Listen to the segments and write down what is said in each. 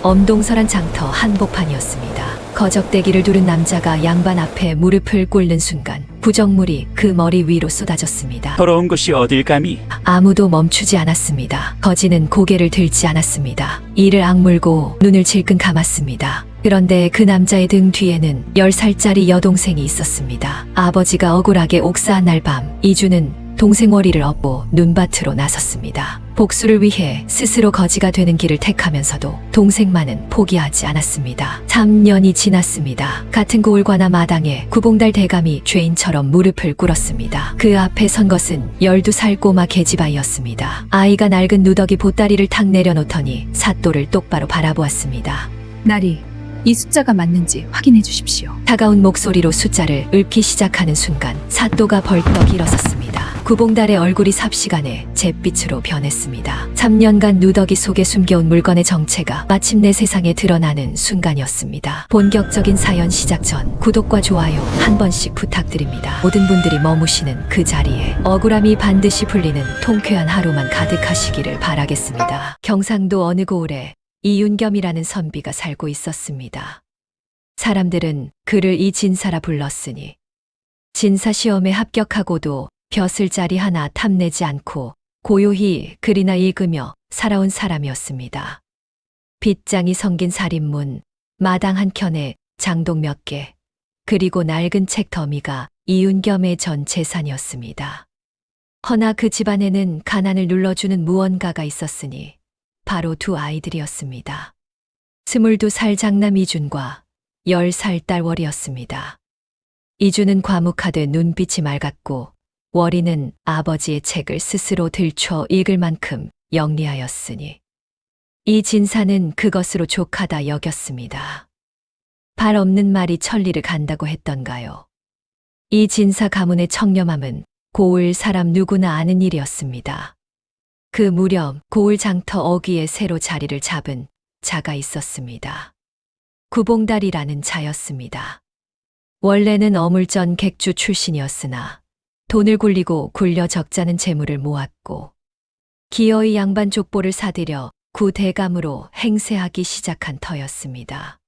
엄동설한 장터 한복판이었습니다. 거적대기를 두른 남자가 양반 앞에 무릎을 꿇는 순간 부적물이 그 머리 위로 쏟아졌습니다. 더러운 것이 어딜 감히. 아무도 멈추지 않았습니다. 거지는 고개를 들지 않았습니다. 이를 악물고 눈을 질끈 감았습니다. 그런데 그 남자의 등 뒤에는 10살짜리 여동생이 있었습니다. 아버지가 억울하게 옥사한 날 밤, 이주는 동생 월이를 업고 눈밭으로 나섰습니다. 복수를 위해 스스로 거지가 되는 길을 택하면서도 동생만은 포기하지 않았습니다. 3년이 지났습니다. 같은 고을과나 마당에 구봉달 대감이 죄인처럼 무릎을 꿇었습니다. 그 앞에 선 것은 12살 꼬마 계집아이였습니다. 아이가 낡은 누더기 보따리를 탁 내려놓더니 사또를 똑바로 바라보았습니다. 나리, 이 숫자가 맞는지 확인해 주십시오. 차가운 목소리로 숫자를 읊기 시작하는 순간 사또가 벌떡 일어섰습니다. 구봉달의 얼굴이 삽시간에 잿빛으로 변했습니다. 3년간 누더기 속에 숨겨온 물건의 정체가 마침내 세상에 드러나는 순간이었습니다. 본격적인 사연 시작 전 구독과 좋아요 한 번씩 부탁드립니다. 모든 분들이 머무시는 그 자리에 억울함이 반드시 풀리는 통쾌한 하루만 가득하시기를 바라겠습니다. 경상도 어느 고을에 이윤겸이라는 선비가 살고 있었습니다. 사람들은 그를 이 진사라 불렀으니 진사 시험에 합격하고도 벼슬 자리 하나 탐내지 않고 고요히 글이나 읽으며 살아온 사람이었습니다. 빗장이 성긴 살인문, 마당 한켠에 장독 몇 개, 그리고 낡은 책 더미가 이윤겸의 전 재산이었습니다. 허나 그 집안에는 가난을 눌러주는 무언가가 있었으니 바로 두 아이들이었습니다. 22살 장남 이준과 10살 딸 월이었습니다. 이준은 과묵하되 눈빛이 맑았고 월이는 아버지의 책을 스스로 들춰 읽을 만큼 영리하였으니 이 진사는 그것으로 족하다 여겼습니다. 발 없는 말이 천리를 간다고 했던가요? 이 진사 가문의 청렴함은 고을 사람 누구나 아는 일이었습니다. 그 무렵 고을 장터 어귀에 새로 자리를 잡은 자가 있었습니다. 구봉달이라는 자였습니다. 원래는 어물전 객주 출신이었으나 돈을 굴리고 굴려 적잖은 재물을 모았고 기어이 양반 족보를 사들여 구 대감으로 행세하기 시작한 터였습니다.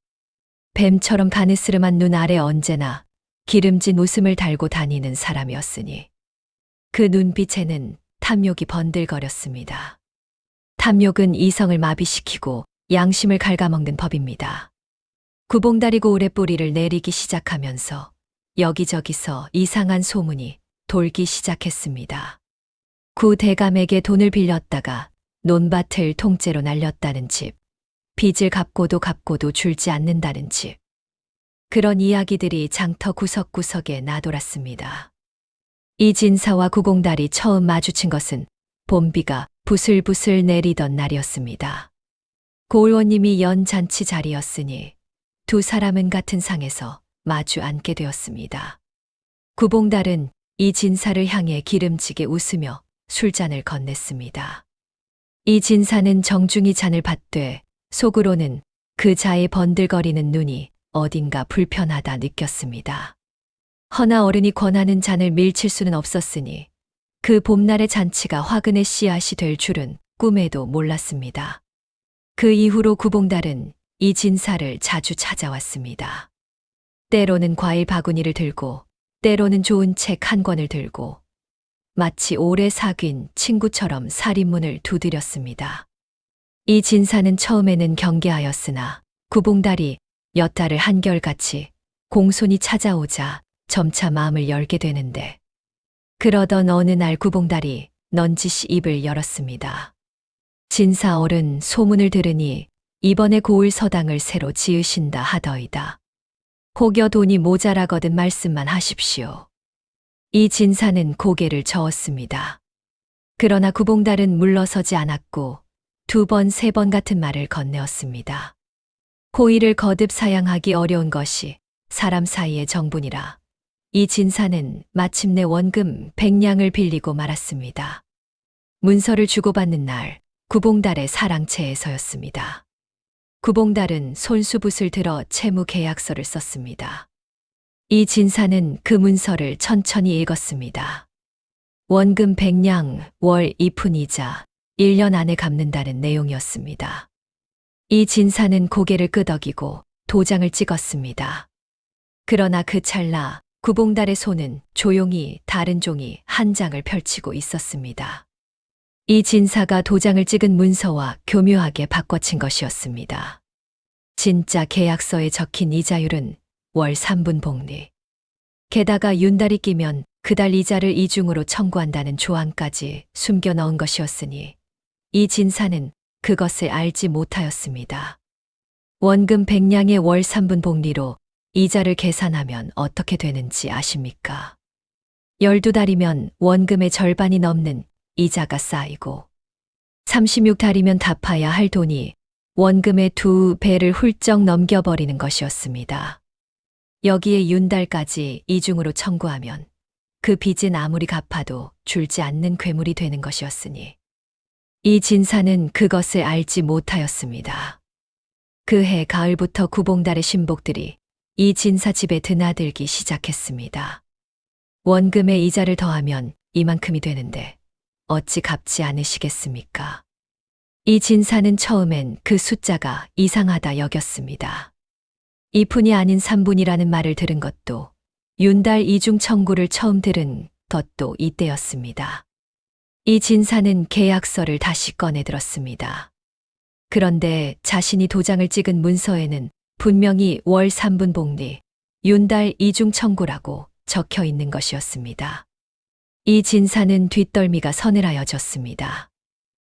뱀처럼 가느스름한 눈 아래 언제나 기름진 웃음을 달고 다니는 사람이었으니 그 눈빛에는 탐욕이 번들거렸습니다. 탐욕은 이성을 마비시키고 양심을 갉아먹는 법입니다. 구봉다리 고을의 뿌리를 내리기 시작하면서 여기저기서 이상한 소문이 돌기 시작했습니다. 구 대감에게 돈을 빌렸다가 논밭을 통째로 날렸다는 집, 빚을 갚고도 줄지 않는다는 집. 그런 이야기들이 장터 구석구석에 나돌았습니다. 이 진사와 구봉달이 처음 마주친 것은 봄비가 부슬부슬 내리던 날이었습니다. 고을원님이 연잔치 자리였으니 두 사람은 같은 상에서 마주 앉게 되었습니다. 구봉달은 이 진사를 향해 기름지게 웃으며 술잔을 건넸습니다. 이 진사는 정중히 잔을 받되 속으로는 그 자의 번들거리는 눈이 어딘가 불편하다 느꼈습니다. 허나 어른이 권하는 잔을 밀칠 수는 없었으니 그 봄날의 잔치가 화근의 씨앗이 될 줄은 꿈에도 몰랐습니다. 그 이후로 구봉달은 이 진사를 자주 찾아왔습니다. 때로는 과일 바구니를 들고 때로는 좋은 책 한 권을 들고 마치 오래 사귄 친구처럼 살인문을 두드렸습니다. 이 진사는 처음에는 경계하였으나 구봉달이 몇 달을 한결같이 공손히 찾아오자 점차 마음을 열게 되는데 그러던 어느 날 구봉달이 넌지시 입을 열었습니다. 진사 어른 소문을 들으니 이번에 고을 서당을 새로 지으신다 하더이다. 혹여 돈이 모자라거든 말씀만 하십시오. 이 진사는 고개를 저었습니다. 그러나 구봉달은 물러서지 않았고 두 번, 세 번 같은 말을 건네었습니다. 호의를 거듭 사양하기 어려운 것이 사람 사이의 정분이라 이 진사는 마침내 원금 100냥을 빌리고 말았습니다. 문서를 주고받는 날 구봉달의 사랑채에서였습니다. 구봉달은 손수붓을 들어 채무 계약서를 썼습니다. 이 진사는 그 문서를 천천히 읽었습니다. 원금 100냥, 월 2푼 이자, 1년 안에 갚는다는 내용이었습니다. 이 진사는 고개를 끄덕이고 도장을 찍었습니다. 그러나 그 찰나 구봉달의 손은 조용히 다른 종이 한 장을 펼치고 있었습니다. 이 진사가 도장을 찍은 문서와 교묘하게 바꿔친 것이었습니다. 진짜 계약서에 적힌 이자율은 월 3분 복리. 게다가 윤달이 끼면 그달 이자를 이중으로 청구한다는 조항까지 숨겨 넣은 것이었으니 이 진사는 그것을 알지 못하였습니다. 원금 100냥의 월 3분 복리로 이자를 계산하면 어떻게 되는지 아십니까? 12달이면 원금의 절반이 넘는 이자가 쌓이고 36달이면 갚아야 할 돈이 원금의 2배를 훌쩍 넘겨버리는 것이었습니다. 여기에 윤달까지 이중으로 청구하면 그 빚은 아무리 갚아도 줄지 않는 괴물이 되는 것이었으니 이 진사는 그것을 알지 못하였습니다. 그해 가을부터 구봉달의 신복들이 이 진사 집에 드나들기 시작했습니다. 원금의 이자를 더하면 이만큼이 되는데 어찌 갚지 않으시겠습니까? 이 진사는 처음엔 그 숫자가 이상하다 여겼습니다. 2푼이 아닌 3분이라는 말을 들은 것도 윤달 이중 청구를 처음 들은 것도 이때였습니다. 이 진사는 계약서를 다시 꺼내 들었습니다. 그런데 자신이 도장을 찍은 문서에는 분명히 월 3분 복리, 윤달 이중 청구라고 적혀 있는 것이었습니다. 이 진사는 뒷덜미가 서늘하여졌습니다.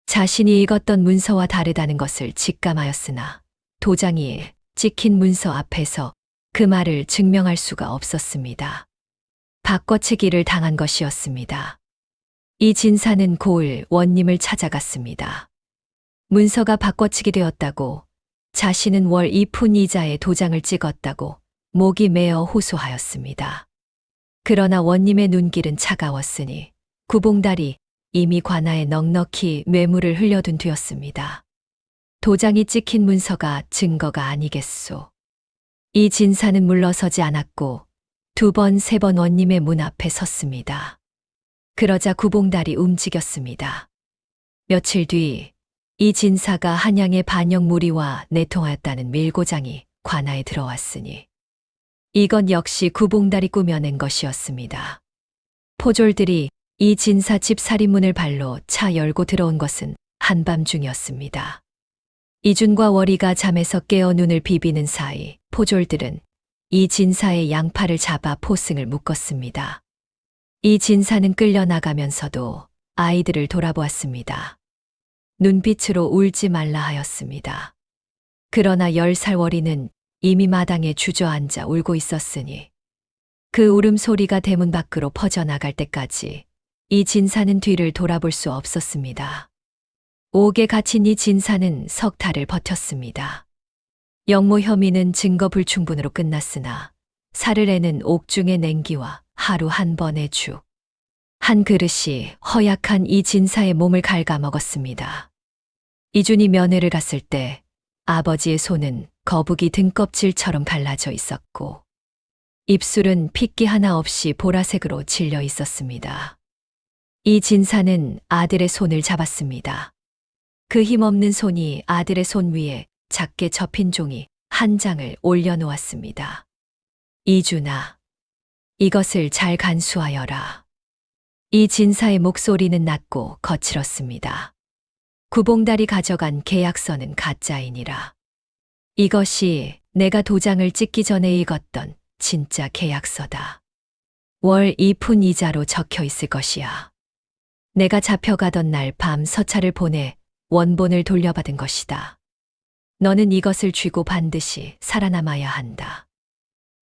자신이 읽었던 문서와 다르다는 것을 직감하였으나 도장이 찍힌 문서 앞에서 그 말을 증명할 수가 없었습니다. 바꿔치기를 당한 것이었습니다. 이 진사는 고을 원님을 찾아갔습니다. 문서가 바꿔치기 되었다고 자신은 월 2푼 이자에 도장을 찍었다고 목이 메어 호소하였습니다. 그러나 원님의 눈길은 차가웠으니 구봉달이 이미 관아에 넉넉히 뇌물을 흘려둔 뒤였습니다. 도장이 찍힌 문서가 증거가 아니겠소. 이 진사는 물러서지 않았고 2번, 3번 원님의 문 앞에 섰습니다. 그러자 구봉달이 움직였습니다. 며칠 뒤 이 진사가 한양의 반역 무리와 내통하였다는 밀고장이 관아에 들어왔으니 이건 역시 구봉달이 꾸며낸 것이었습니다. 포졸들이 이 진사 집 살인문을 발로 차 열고 들어온 것은 한밤중이었습니다. 이준과 월이가 잠에서 깨어 눈을 비비는 사이 포졸들은 이 진사의 양팔을 잡아 포승을 묶었습니다. 이 진사는 끌려나가면서도 아이들을 돌아보았습니다. 눈빛으로 울지 말라 하였습니다. 그러나 10살 월이는 이미 마당에 주저앉아 울고 있었으니 그 울음소리가 대문 밖으로 퍼져나갈 때까지 이 진사는 뒤를 돌아볼 수 없었습니다. 옥에 갇힌 이 진사는 석 달을 버텼습니다. 영모 혐의는 증거 불충분으로 끝났으나 사흘에는 옥중의 냉기와 하루 한 번의 죽, 한 그릇이 허약한 이 진사의 몸을 갉아먹었습니다. 이준이 면회를 갔을 때 아버지의 손은 거북이 등껍질처럼 갈라져 있었고 입술은 핏기 하나 없이 보라색으로 질려 있었습니다. 이 진사는 아들의 손을 잡았습니다. 그 힘없는 손이 아들의 손 위에 작게 접힌 종이 한 장을 올려놓았습니다. 이준아, 이것을 잘 간수하여라. 이 진사의 목소리는 낮고 거칠었습니다. 구봉달이 가져간 계약서는 가짜이니라. 이것이 내가 도장을 찍기 전에 읽었던 진짜 계약서다. 월 2푼 이자로 적혀 있을 것이야. 내가 잡혀가던 날 밤 서찰을 보내 원본을 돌려받은 것이다. 너는 이것을 쥐고 반드시 살아남아야 한다.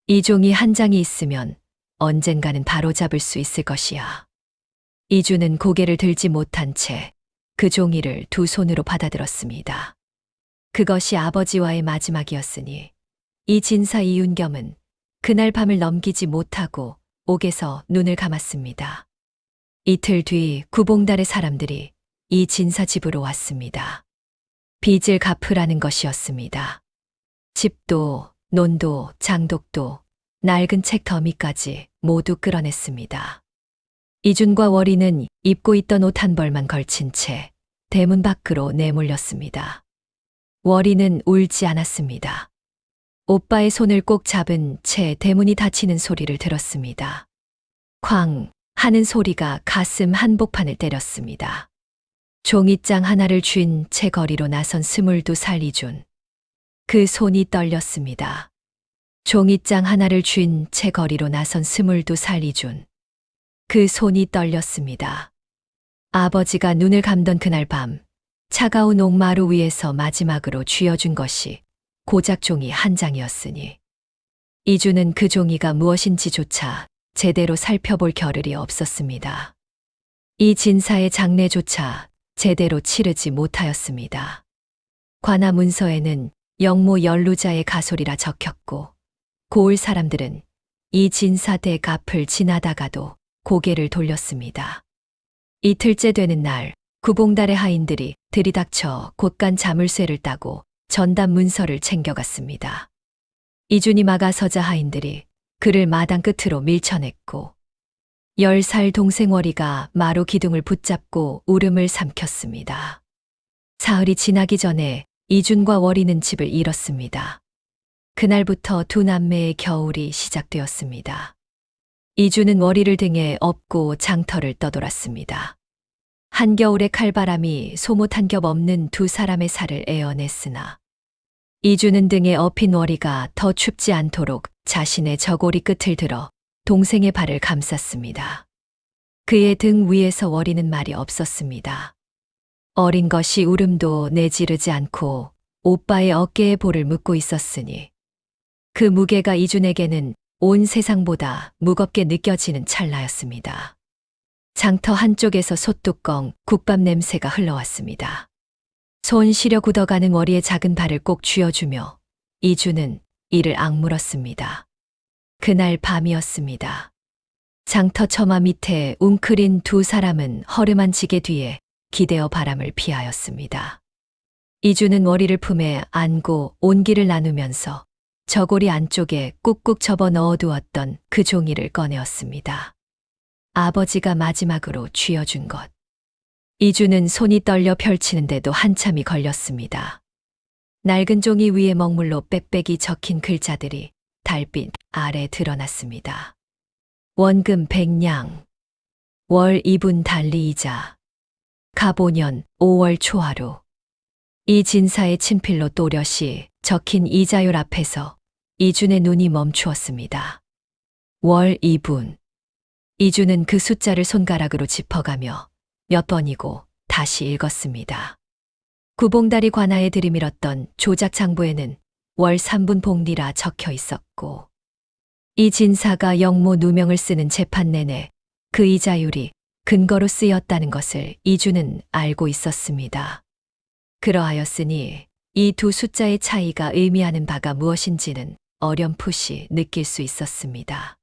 이 종이 한 장이 있으면 언젠가는 바로잡을 수 있을 것이야. 이주는 고개를 들지 못한 채 그 종이를 두 손으로 받아들었습니다. 그것이 아버지와의 마지막이었으니 이 진사 이윤겸은 그날 밤을 넘기지 못하고 옥에서 눈을 감았습니다. 이틀 뒤 구봉달의 사람들이 이 진사 집으로 왔습니다. 빚을 갚으라는 것이었습니다. 집도, 논도, 장독도, 낡은 책 더미까지 모두 끌어냈습니다. 이준과 월이는 입고 있던 옷 한 벌만 걸친 채 대문 밖으로 내몰렸습니다. 월이는 울지 않았습니다. 오빠의 손을 꼭 잡은 채 대문이 닫히는 소리를 들었습니다. 쾅 하는 소리가 가슴 한복판을 때렸습니다. 종이장 하나를 쥔 채 거리로 나선 22살 이준. 그 손이 떨렸습니다. 종이장 하나를 쥔 채 거리로 나선 22살 이준. 그 손이 떨렸습니다. 아버지가 눈을 감던 그날 밤, 차가운 옥마루 위에서 마지막으로 쥐어준 것이 고작 종이 한 장이었으니 이준은 그 종이가 무엇인지조차 제대로 살펴볼 겨를이 없었습니다. 이 진사의 장례조차 제대로 치르지 못하였습니다. 관아 문서에는 영모 연루자의 가솔이라 적혔고 고을 사람들은 이 진사댁 앞을 지나다가도 고개를 돌렸습니다. 이틀째 되는 날 구봉달의 하인들이 들이닥쳐 곳간 자물쇠를 따고 전담 문서를 챙겨갔습니다. 이준이 막아서자 하인들이 그를 마당 끝으로 밀쳐냈고 10살 동생 월이가 마루 기둥을 붙잡고 울음을 삼켰습니다. 사흘이 지나기 전에 이준과 월이는 집을 잃었습니다. 그날부터 두 남매의 겨울이 시작되었습니다. 이준은 월이를 등에 업고 장터를 떠돌았습니다. 한겨울의 칼바람이 소못 한 겹 없는 두 사람의 살을 에어냈으나 이준은 등에 업힌 월이가 더 춥지 않도록 자신의 저고리 끝을 들어 동생의 발을 감쌌습니다. 그의 등 위에서 월이는 말이 없었습니다. 어린 것이 울음도 내지르지 않고 오빠의 어깨에 볼을 묻고 있었으니 그 무게가 이준에게는 온 세상보다 무겁게 느껴지는 찰나였습니다. 장터 한쪽에서 솥뚜껑, 국밥 냄새가 흘러왔습니다. 손 시려 굳어가는 월이의 작은 발을 꼭 쥐어주며 이준은 이를 악물었습니다. 그날 밤이었습니다. 장터 처마 밑에 웅크린 두 사람은 허름한 지게 뒤에 기대어 바람을 피하였습니다. 이준은 월이를 품에 안고 온기를 나누면서 저고리 안쪽에 꾹꾹 접어 넣어두었던 그 종이를 꺼내었습니다. 아버지가 마지막으로 쥐어준 것. 이준은 손이 떨려 펼치는데도 한참이 걸렸습니다. 낡은 종이 위에 먹물로 빽빽이 적힌 글자들이 달빛 아래 드러났습니다. 원금 100냥, 월 2분 달리이자, 가보년 5월 초하루. 이 진사의 친필로 또렷이 적힌 이자율 앞에서 이준의 눈이 멈추었습니다. 월 2분. 이준은 그 숫자를 손가락으로 짚어가며 몇 번이고 다시 읽었습니다. 구봉다리 관아에 들이밀었던 조작 장부에는 월 3분 봉리라 적혀 있었고 이 진사가 영모 누명을 쓰는 재판 내내 그 이자율이 근거로 쓰였다는 것을 이준은 알고 있었습니다. 그러하였으니 이 두 숫자의 차이가 의미하는 바가 무엇인지는 어렴풋이 느낄 수 있었습니다.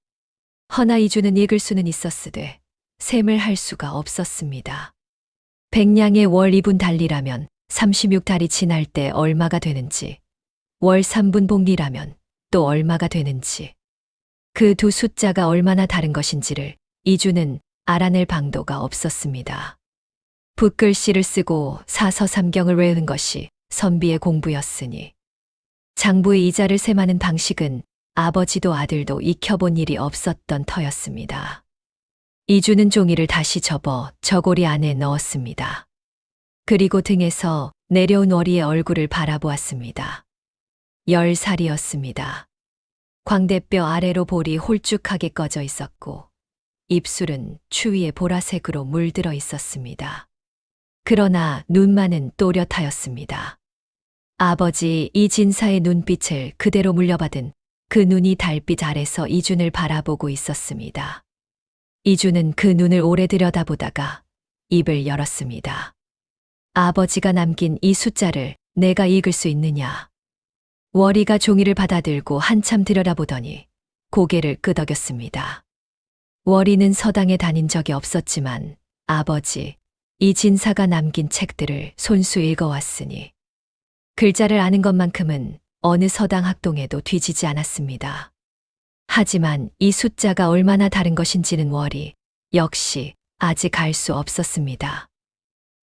허나 이준은 읽을 수는 있었으되 셈을 할 수가 없었습니다. 100냥의 월 2분 달리라면 36달이 지날 때 얼마가 되는지, 월 3분 봉리라면 또 얼마가 되는지, 그 두 숫자가 얼마나 다른 것인지를 이준은 알아낼 방도가 없었습니다. 붓글씨를 쓰고 사서삼경을 외우는 것이 선비의 공부였으니 장부의 이자를 셈하는 방식은 아버지도 아들도 익혀본 일이 없었던 터였습니다. 이준은 종이를 다시 접어 저고리 안에 넣었습니다. 그리고 등에서 내려온 월이의 얼굴을 바라보았습니다. 10살이었습니다. 광대뼈 아래로 볼이 홀쭉하게 꺼져 있었고 입술은 추위에 보라색으로 물들어 있었습니다. 그러나 눈만은 또렷하였습니다. 아버지 이 진사의 눈빛을 그대로 물려받은 그 눈이 달빛 아래서 이준을 바라보고 있었습니다. 이준은 그 눈을 오래 들여다보다가 입을 열었습니다. 아버지가 남긴 이 숫자를 내가 읽을 수 있느냐? 월이가 종이를 받아들고 한참 들여다보더니 고개를 끄덕였습니다. 월이는 서당에 다닌 적이 없었지만 아버지, 이 진사가 남긴 책들을 손수 읽어왔으니 글자를 아는 것만큼은 어느 서당 학동에도 뒤지지 않았습니다. 하지만 이 숫자가 얼마나 다른 것인지는 월이 역시 아직 알 수 없었습니다.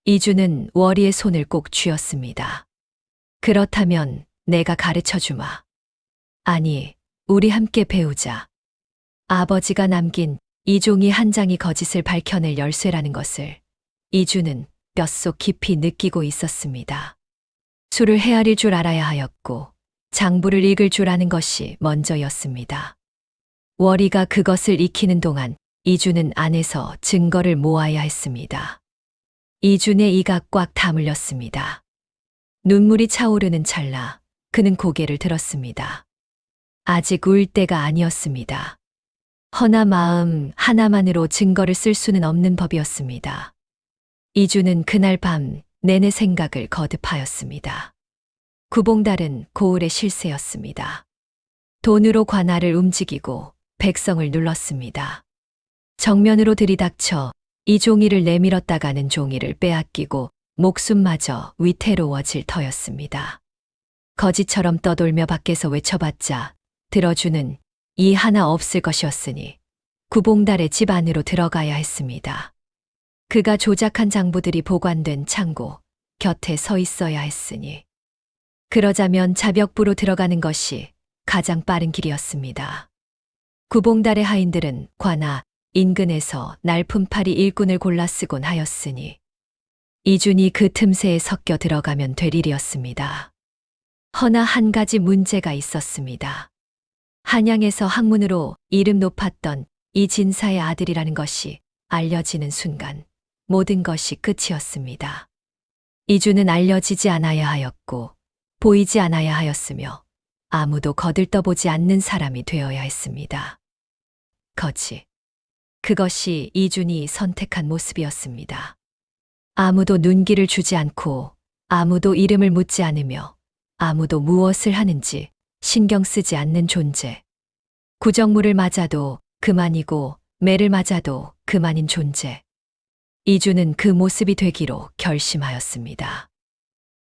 이준은 월이의 손을 꼭 쥐었습니다. 그렇다면 내가 가르쳐 주마. 아니, 우리 함께 배우자. 아버지가 남긴 이 종이 한 장이 거짓을 밝혀낼 열쇠라는 것을 이주는 뼛속 깊이 느끼고 있었습니다. 수를 헤아릴 줄 알아야 하였고 장부를 읽을 줄 아는 것이 먼저였습니다. 월이가 그것을 익히는 동안 이주는 안에서 증거를 모아야 했습니다. 이준의 이가 꽉 다물렸습니다. 눈물이 차오르는 찰나 그는 고개를 들었습니다. 아직 울 때가 아니었습니다. 허나 마음 하나만으로 증거를 쓸 수는 없는 법이었습니다. 이주는 그날 밤 내내 생각을 거듭하였습니다. 구봉달은 고을의 실세였습니다. 돈으로 관할을 움직이고 백성을 눌렀습니다. 정면으로 들이닥쳐 이 종이를 내밀었다가는 종이를 빼앗기고 목숨마저 위태로워질 터였습니다. 거지처럼 떠돌며 밖에서 외쳐봤자 들어주는 이 하나 없을 것이었으니 구봉달의 집 안으로 들어가야 했습니다. 그가 조작한 장부들이 보관된 창고 곁에 서 있어야 했으니 그러자면 자벽부로 들어가는 것이 가장 빠른 길이었습니다. 구봉달의 하인들은 관아 인근에서 날품팔이 일꾼을 골라 쓰곤 하였으니 이준이 그 틈새에 섞여 들어가면 될 일이었습니다. 허나 한 가지 문제가 있었습니다. 한양에서 학문으로 이름 높았던 이 진사의 아들이라는 것이 알려지는 순간 모든 것이 끝이었습니다. 이주는 알려지지 않아야 하였고 보이지 않아야 하였으며 아무도 거들떠보지 않는 사람이 되어야 했습니다. 거지. 그것이 이준이 선택한 모습이었습니다. 아무도 눈길을 주지 않고 아무도 이름을 묻지 않으며 아무도 무엇을 하는지 신경 쓰지 않는 존재. 구정물을 맞아도 그만이고 매를 맞아도 그만인 존재. 이주는 그 모습이 되기로 결심하였습니다.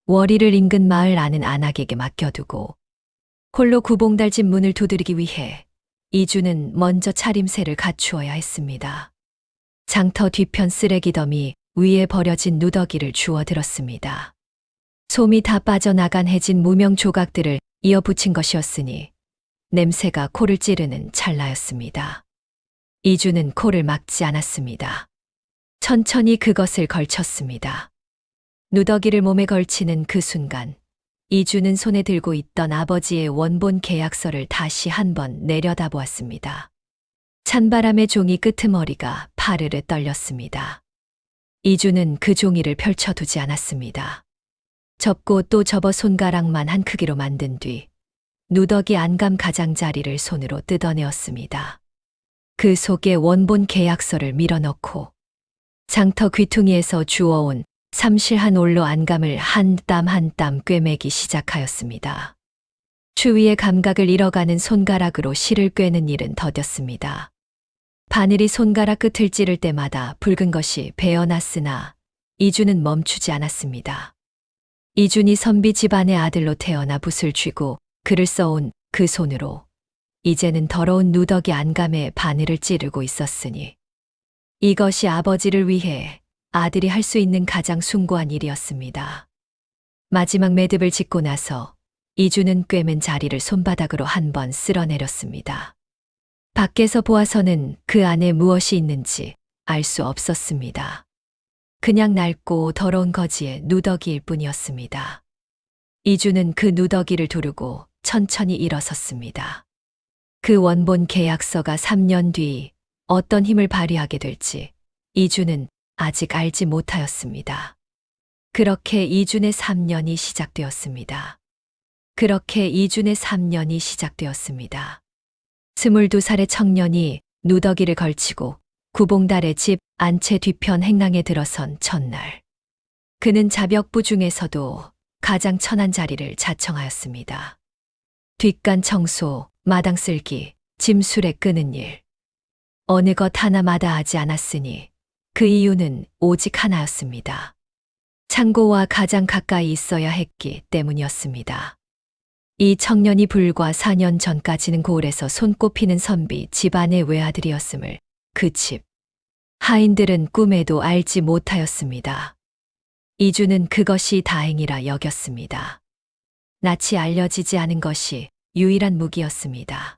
월이를 인근 마을 아는 안악에게 맡겨두고 홀로 구봉달 집 문을 두드리기 위해 이주는 먼저 차림새를 갖추어야 했습니다. 장터 뒤편 쓰레기 더미 위에 버려진 누더기를 주워 들었습니다. 솜이 다 빠져나간 해진 무명 조각들을 이어 붙인 것이었으니 냄새가 코를 찌르는 찰나였습니다. 이주는 코를 막지 않았습니다. 천천히 그것을 걸쳤습니다. 누더기를 몸에 걸치는 그 순간 이주는 손에 들고 있던 아버지의 원본 계약서를 다시 한번 내려다보았습니다. 찬바람의 종이 끄트머리가 파르르 떨렸습니다. 이주는 그 종이를 펼쳐두지 않았습니다. 접고 또 접어 손가락만 한 크기로 만든 뒤 누더기 안감 가장자리를 손으로 뜯어내었습니다. 그 속에 원본 계약서를 밀어넣고 장터 귀퉁이에서 주워온 삼실한 올로 안감을 한 땀 한 땀 꿰매기 시작하였습니다. 추위의 감각을 잃어가는 손가락으로 실을 꿰는 일은 더뎠습니다. 바늘이 손가락 끝을 찌를 때마다 붉은 것이 베어났으나 이주는 멈추지 않았습니다. 이준이 선비 집안의 아들로 태어나 붓을 쥐고 글을 써온 그 손으로 이제는 더러운 누더기 안감에 바늘을 찌르고 있었으니 이것이 아버지를 위해 아들이 할 수 있는 가장 숭고한 일이었습니다. 마지막 매듭을 짓고 나서 이주는 꿰맨 자리를 손바닥으로 한번 쓸어내렸습니다. 밖에서 보아서는 그 안에 무엇이 있는지 알 수 없었습니다. 그냥 낡고 더러운 거지의 누더기일 뿐이었습니다. 이주는 그 누더기를 두르고 천천히 일어섰습니다. 그 원본 계약서가 3년 뒤 어떤 힘을 발휘하게 될지 이주는 아직 알지 못하였습니다. 그렇게 이준의 3년이 시작되었습니다. 그렇게 이준의 3년이 시작되었습니다. 22살의 청년이 누더기를 걸치고 구봉달의 집 안채 뒤편 행랑에 들어선 첫날. 그는 자벽부 중에서도 가장 천한 자리를 자청하였습니다. 뒷간 청소, 마당 쓸기, 짐수레 끄는 일. 어느 것 하나 마다하지 않았으니 그 이유는 오직 하나였습니다. 창고와 가장 가까이 있어야 했기 때문이었습니다. 이 청년이 불과 4년 전까지는 고을에서 손꼽히는 선비 집안의 외아들이었음을 그 집 하인들은 꿈에도 알지 못하였습니다. 이주는 그것이 다행이라 여겼습니다. 낯이 알려지지 않은 것이 유일한 무기였습니다.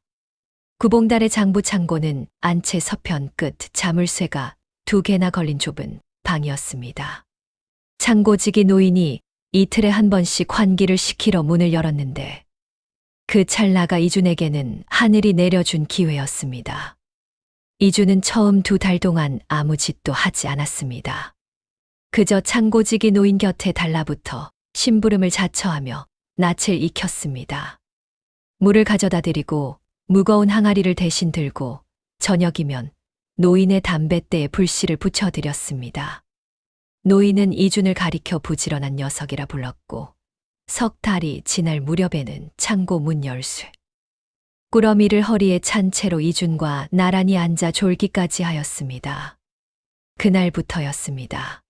구봉달의 장부 창고는 안채 서편 끝 자물쇠가 2개나 걸린 좁은 방이었습니다. 창고지기 노인이 이틀에 한 번씩 환기를 시키러 문을 열었는데 그 찰나가 이준에게는 하늘이 내려준 기회였습니다. 이준은 처음 2달 동안 아무 짓도 하지 않았습니다. 그저 창고지기 노인 곁에 달라붙어 심부름을 자처하며 낯을 익혔습니다. 물을 가져다 드리고 무거운 항아리를 대신 들고 저녁이면 노인의 담뱃대에 불씨를 붙여드렸습니다. 노인은 이준을 가리켜 부지런한 녀석이라 불렀고 석 달이 지날 무렵에는 창고 문 열쇠 꾸러미를 허리에 찬 채로 이준과 나란히 앉아 졸기까지 하였습니다. 그날부터였습니다.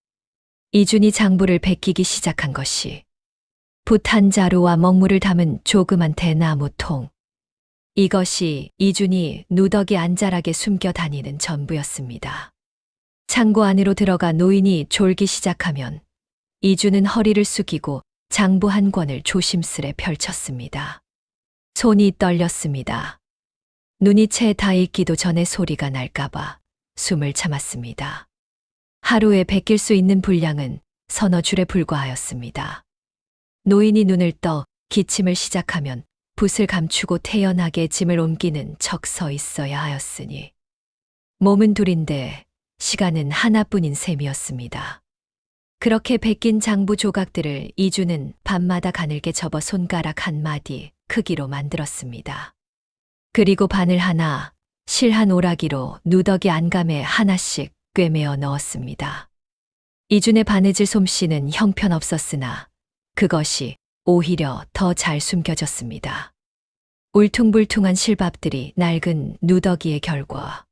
이준이 장부를 베끼기 시작한 것이 붓 한 자루와 먹물을 담은 조그만 대나무 통. 이것이 이준이 누더기 안자락에 숨겨 다니는 전부였습니다. 창고 안으로 들어가 노인이 졸기 시작하면 이준은 허리를 숙이고 장부 한 권을 조심스레 펼쳤습니다. 손이 떨렸습니다. 눈이 채 다 익기도 전에 소리가 날까봐 숨을 참았습니다. 하루에 베낄 수 있는 분량은 서너 줄에 불과하였습니다. 노인이 눈을 떠 기침을 시작하면 붓을 감추고 태연하게 짐을 옮기는 척 서 있어야 하였으니 몸은 둘인데 시간은 하나뿐인 셈이었습니다. 그렇게 베낀 장부 조각들을 이주는 밤마다 가늘게 접어 손가락 한 마디 크기로 만들었습니다. 그리고 바늘 하나, 실 한 오라기로 누더기 안감에 하나씩 꿰매어 넣었습니다. 이준의 바느질 솜씨는 형편없었으나 그것이 오히려 더 잘 숨겨졌습니다. 울퉁불퉁한 실밥들이 낡은 누더기의 결과.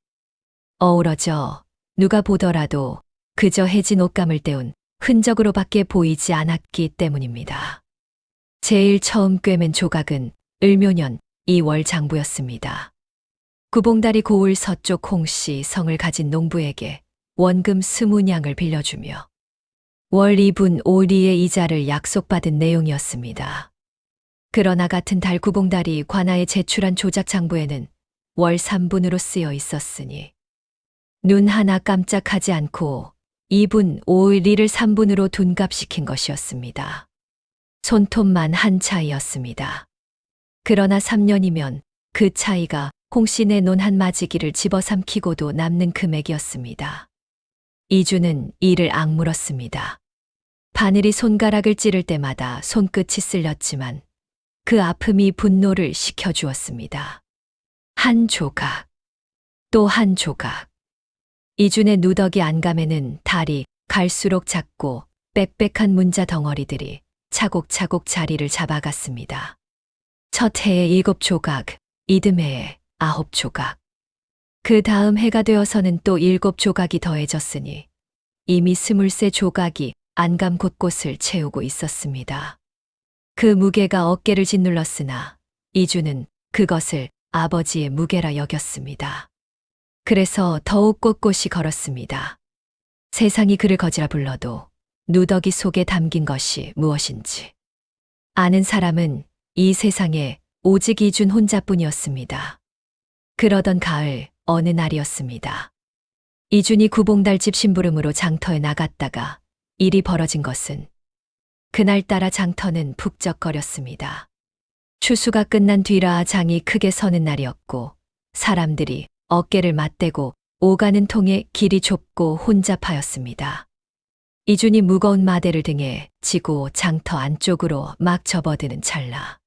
어우러져 누가 보더라도 그저 해진 옷감을 떼운 흔적으로밖에 보이지 않았기 때문입니다. 제일 처음 꿰맨 조각은 을묘년 2월 장부였습니다. 구봉다리 고을 서쪽 홍씨 성을 가진 농부에게 원금 20냥을 빌려주며 월 2분 5리의 이자를 약속받은 내용이었습니다. 그러나 같은 달 구봉다리 관아에 제출한 조작 장부에는 월 3분으로 쓰여 있었으니 눈 하나 깜짝하지 않고 2분 5리를 3분으로 둔갑시킨 것이었습니다. 손톱만 한 차이였습니다. 그러나 3년이면 그 차이가 홍씨 내 논 한 마지기를 집어삼키고도 남는 금액이었습니다. 이주는 이를 악물었습니다. 바늘이 손가락을 찌를 때마다 손끝이 쓸렸지만 그 아픔이 분노를 식혀주었습니다. 한 조각, 또 한 조각. 이준의 누더기 안감에는 달이 갈수록 작고 빽빽한 문자 덩어리들이 차곡차곡 자리를 잡아갔습니다. 첫 해에 7조각, 이듬해에 9조각. 그 다음 해가 되어서는 또 7조각이 더해졌으니 이미 23조각이 안감 곳곳을 채우고 있었습니다. 그 무게가 어깨를 짓눌렀으나 이주는 그것을 아버지의 무게라 여겼습니다. 그래서 더욱 꼿꼿이 걸었습니다. 세상이 그를 거지라 불러도 누더기 속에 담긴 것이 무엇인지 아는 사람은 이 세상에 오직 이준 혼자뿐이었습니다. 그러던 가을 어느 날이었습니다. 이준이 구봉달집 심부름으로 장터에 나갔다가 일이 벌어진 것은 그날따라 장터는 북적거렸습니다. 추수가 끝난 뒤라 장이 크게 서는 날이었고 사람들이 어깨를 맞대고 오가는 통에 길이 좁고 혼잡하였습니다. 이준이 무거운 마대를 등에 지고 장터 안쪽으로 막 접어드는 찰나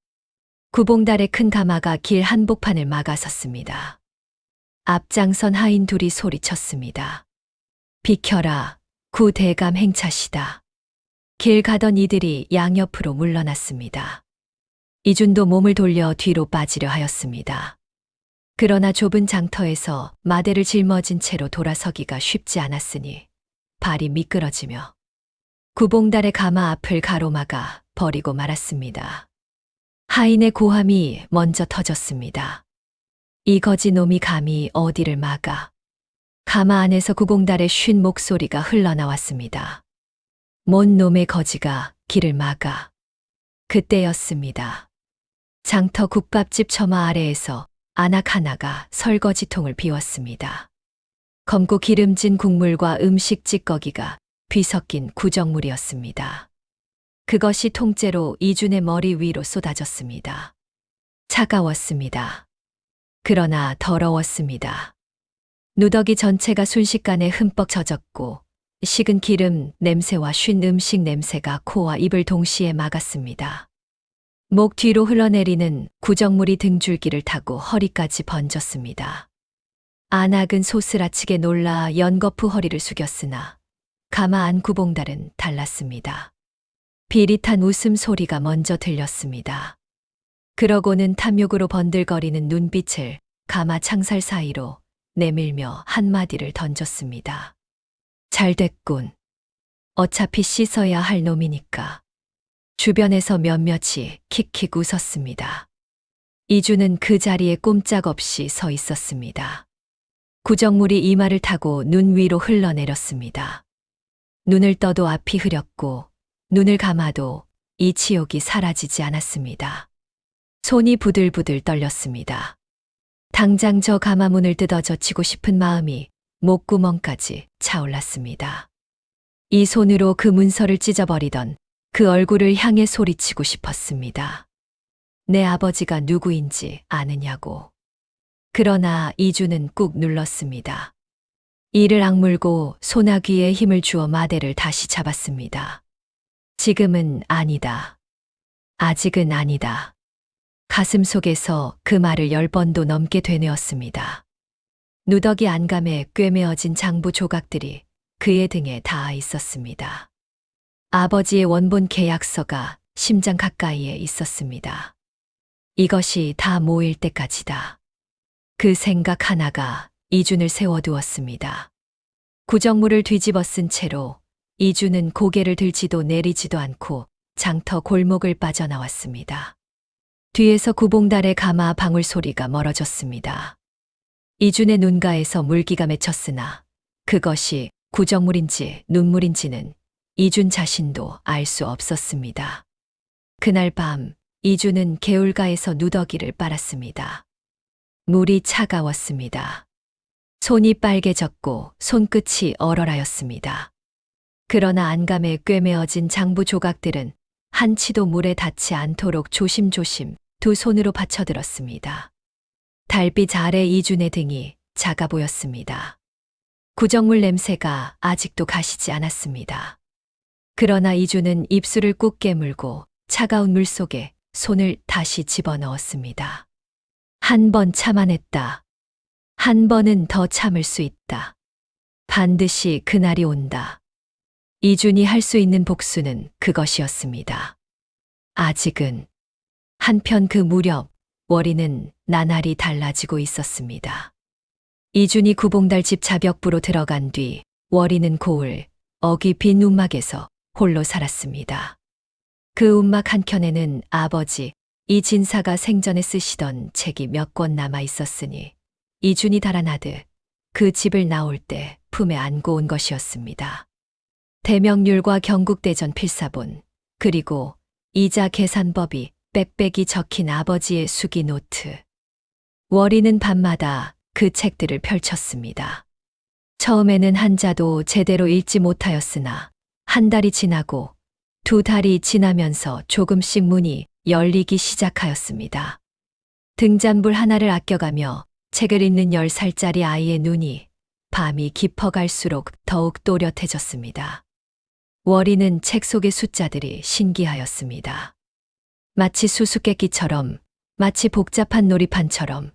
구봉달의 큰 가마가 길 한복판을 막아섰습니다. 앞장선 하인 둘이 소리쳤습니다. 비켜라, 구대감 행차시다. 길 가던 이들이 양옆으로 물러났습니다. 이준도 몸을 돌려 뒤로 빠지려 하였습니다. 그러나 좁은 장터에서 마대를 짊어진 채로 돌아서기가 쉽지 않았으니 발이 미끄러지며 구봉달의 가마 앞을 가로막아 버리고 말았습니다. 하인의 고함이 먼저 터졌습니다. 이 거지 놈이 감히 어디를 막아. 가마 안에서 구봉달의 쉰 목소리가 흘러나왔습니다. 뭔 놈의 거지가 길을 막아. 그때였습니다. 장터 국밥집 처마 아래에서 아낙 하나가 설거지통을 비웠습니다. 검고 기름진 국물과 음식 찌꺼기가 뒤섞인 구정물이었습니다. 그것이 통째로 이준의 머리 위로 쏟아졌습니다. 차가웠습니다. 그러나 더러웠습니다. 누더기 전체가 순식간에 흠뻑 젖었고 식은 기름 냄새와 쉰 음식 냄새가 코와 입을 동시에 막았습니다. 목 뒤로 흘러내리는 구정물이 등줄기를 타고 허리까지 번졌습니다. 안악은 소스라치게 놀라 연거푸 허리를 숙였으나 가마 안 구봉달은 달랐습니다. 비릿한 웃음소리가 먼저 들렸습니다. 그러고는 탐욕으로 번들거리는 눈빛을 가마 창살 사이로 내밀며 한마디를 던졌습니다. 잘 됐군. 어차피 씻어야 할 놈이니까. 주변에서 몇몇이 킥킥 웃었습니다. 이주는 그 자리에 꼼짝없이 서 있었습니다. 구정물이 이마를 타고 눈 위로 흘러내렸습니다. 눈을 떠도 앞이 흐렸고 눈을 감아도 이 치욕이 사라지지 않았습니다. 손이 부들부들 떨렸습니다. 당장 저 가마문을 뜯어 젖히고 싶은 마음이 목구멍까지 차올랐습니다. 이 손으로 그 문서를 찢어버리던 그 얼굴을 향해 소리치고 싶었습니다. 내 아버지가 누구인지 아느냐고. 그러나 이주는 꾹 눌렀습니다. 이를 악물고 소나귀에 힘을 주어 마대를 다시 잡았습니다. 지금은 아니다. 아직은 아니다. 가슴 속에서 그 말을 10번도 넘게 되뇌었습니다. 누더기 안감에 꿰매어진 장부 조각들이 그의 등에 닿아 있었습니다. 아버지의 원본 계약서가 심장 가까이에 있었습니다. 이것이 다 모일 때까지다. 그 생각 하나가 이준을 세워두었습니다. 구정물을 뒤집어 쓴 채로 이준은 고개를 들지도 내리지도 않고 장터 골목을 빠져나왔습니다. 뒤에서 구봉달의 가마 방울 소리가 멀어졌습니다. 이준의 눈가에서 물기가 맺혔으나 그것이 구정물인지 눈물인지는 이준 자신도 알 수 없었습니다. 그날 밤 이준은 개울가에서 누더기를 빨았습니다. 물이 차가웠습니다. 손이 빨개졌고 손끝이 얼얼하였습니다. 그러나 안감에 꿰매어진 장부 조각들은 한치도 물에 닿지 않도록 조심조심 두 손으로 받쳐들었습니다. 달빛 아래 이준의 등이 작아 보였습니다. 구정물 냄새가 아직도 가시지 않았습니다. 그러나 이준은 입술을 꾹 깨물고 차가운 물 속에 손을 다시 집어넣었습니다. 한 번 참아냈다. 한 번은 더 참을 수 있다. 반드시 그날이 온다. 이준이 할 수 있는 복수는 그것이었습니다. 아직은. 한편 그 무렵 월이는 나날이 달라지고 있었습니다. 이준이 구봉달 집 자벽부로 들어간 뒤 월이는 고을 어귀 빈 움막에서 홀로 살았습니다. 그 움막 한켠에는 아버지 이진사가 생전에 쓰시던 책이 몇 권 남아 있었으니 이준이 달아나듯 그 집을 나올 때 품에 안고 온 것이었습니다. 대명률과 경국대전 필사본, 그리고 이자 계산법이 빽빽이 적힌 아버지의 수기 노트. 월이는 밤마다 그 책들을 펼쳤습니다. 처음에는 한자도 제대로 읽지 못하였으나 한 달이 지나고 두 달이 지나면서 조금씩 문이 열리기 시작하였습니다. 등잔불 하나를 아껴가며 책을 읽는 10살짜리 아이의 눈이 밤이 깊어갈수록 더욱 또렷해졌습니다. 월이는 책 속의 숫자들이 신기하였습니다. 마치 수수께끼처럼, 마치 복잡한 놀이판처럼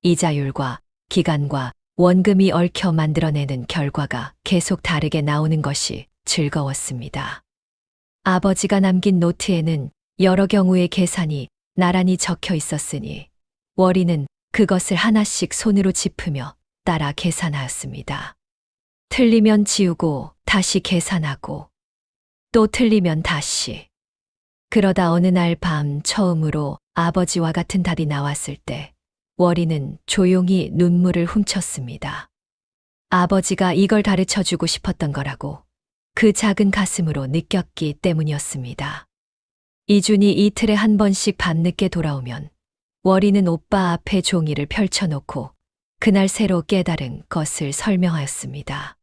이자율과 기간과 원금이 얽혀 만들어내는 결과가 계속 다르게 나오는 것이 즐거웠습니다. 아버지가 남긴 노트에는 여러 경우의 계산이 나란히 적혀 있었으니 월이는 그것을 하나씩 손으로 짚으며 따라 계산하였습니다. 틀리면 지우고 다시 계산하고 또 틀리면 다시. 그러다 어느 날 밤 처음으로 아버지와 같은 답이 나왔을 때 월이는 조용히 눈물을 훔쳤습니다. 아버지가 이걸 가르쳐주고 싶었던 거라고 그 작은 가슴으로 느꼈기 때문이었습니다. 이준이 이틀에 한 번씩 밤늦게 돌아오면 월이는 오빠 앞에 종이를 펼쳐놓고 그날 새로 깨달은 것을 설명하였습니다.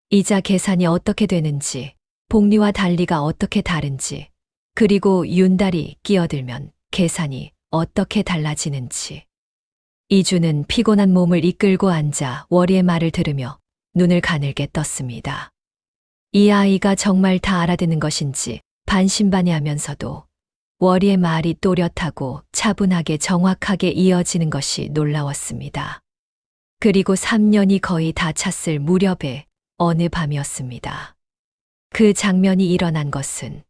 이자 계산이 어떻게 되는지, 복리와 달리가 어떻게 다른지, 그리고 윤달이 끼어들면 계산이 어떻게 달라지는지. 이주는 피곤한 몸을 이끌고 앉아 월이의 말을 들으며 눈을 가늘게 떴습니다. 이 아이가 정말 다 알아듣는 것인지 반신반의하면서도 월이의 말이 또렷하고 차분하게 정확하게 이어지는 것이 놀라웠습니다. 그리고 3년이 거의 다 찼을 무렵에 어느 밤이었습니다. 그 장면이 일어난 것은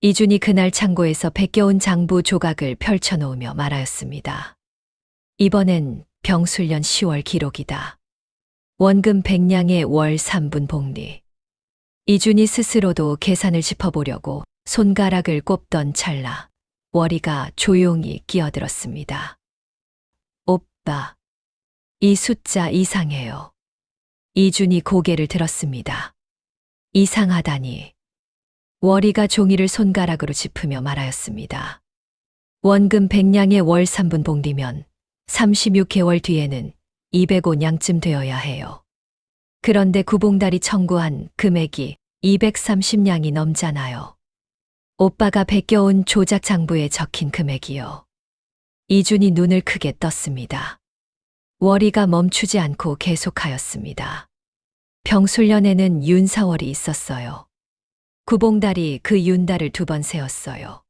이준이 그날 창고에서 벗겨온 장부 조각을 펼쳐놓으며 말하였습니다. 이번엔 병술년 10월 기록이다. 원금 100냥의 월 3분 복리. 이준이 스스로도 계산을 짚어보려고 손가락을 꼽던 찰나 월이가 조용히 끼어들었습니다. 오빠, 이 숫자 이상해요. 이준이 고개를 들었습니다. 이상하다니. 월이가 종이를 손가락으로 짚으며 말하였습니다. 원금 100냥의 월 3분 복리면 36개월 뒤에는 205냥쯤 되어야 해요. 그런데 구봉달이 청구한 금액이 230냥이 넘잖아요. 오빠가 벗겨온 조작 장부에 적힌 금액이요. 이준이 눈을 크게 떴습니다. 월이가 멈추지 않고 계속하였습니다. 병술년에는 윤사월이 있었어요. 구봉달이 그 윤달을 2번 세었어요.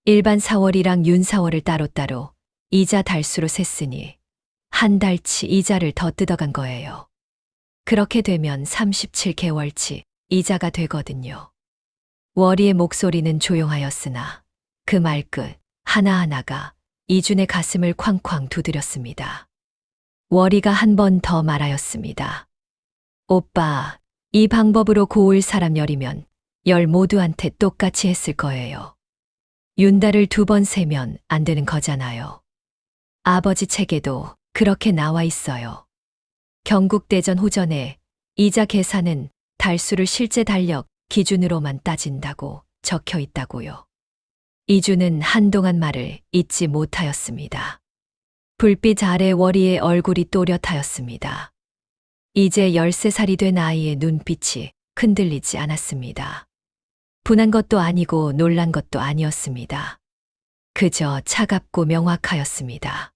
일반 사월이랑 윤사월을 따로따로 이자 달수로 셌으니 한 달치 이자를 더 뜯어간 거예요. 그렇게 되면 37개월치 이자가 되거든요. 월이의 목소리는 조용하였으나 그 말끝 하나하나가 이준의 가슴을 쾅쾅 두드렸습니다. 월이가 한 번 더 말하였습니다. 오빠, 이 방법으로 고을 사람 열이면 열 모두한테 똑같이 했을 거예요. 윤달을 2번 세면 안 되는 거잖아요. 아버지 책에도 그렇게 나와 있어요. 경국대전 호전에 이자 계산은 달수를 실제 달력 기준으로만 따진다고 적혀 있다고요. 이주는 한동안 말을 잇지 못하였습니다. 불빛 아래 월이의 얼굴이 또렷하였습니다. 이제 13살이 된 아이의 눈빛이 흔들리지 않았습니다. 분한 것도 아니고 놀란 것도 아니었습니다. 그저 차갑고 명확하였습니다.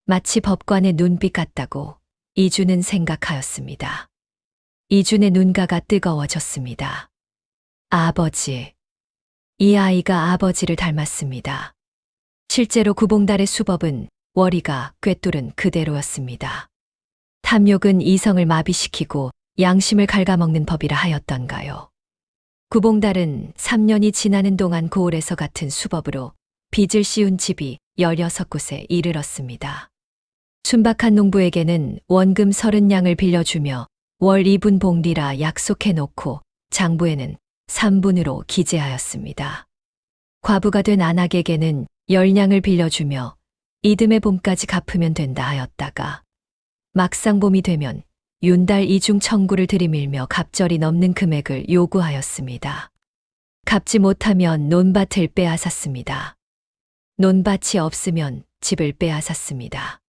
마치 법관의 눈빛 같다고 이주는 생각하였습니다. 이준의 눈가가 뜨거워졌습니다. 아버지. 이 아이가 아버지를 닮았습니다. 실제로 구봉달의 수법은 월이가 꿰뚫은 그대로였습니다. 탐욕은 이성을 마비시키고 양심을 갉아먹는 법이라 하였던가요. 구봉달은 3년이 지나는 동안 고을에서 같은 수법으로 빚을 씌운 집이 16곳에 이르렀습니다. 순박한 농부에게는 원금 30냥을 빌려주며 월 2분 복리라 약속해 놓고 장부에는 3분으로 기재하였습니다. 과부가 된 안악에게는 10냥을 빌려주며 이듬해 봄까지 갚으면 된다 하였다가 막상 봄이 되면 윤달 이중 청구를 들이밀며 갑절이 넘는 금액을 요구하였습니다. 갚지 못하면 논밭을 빼앗았습니다. 논밭이 없으면 집을 빼앗았습니다.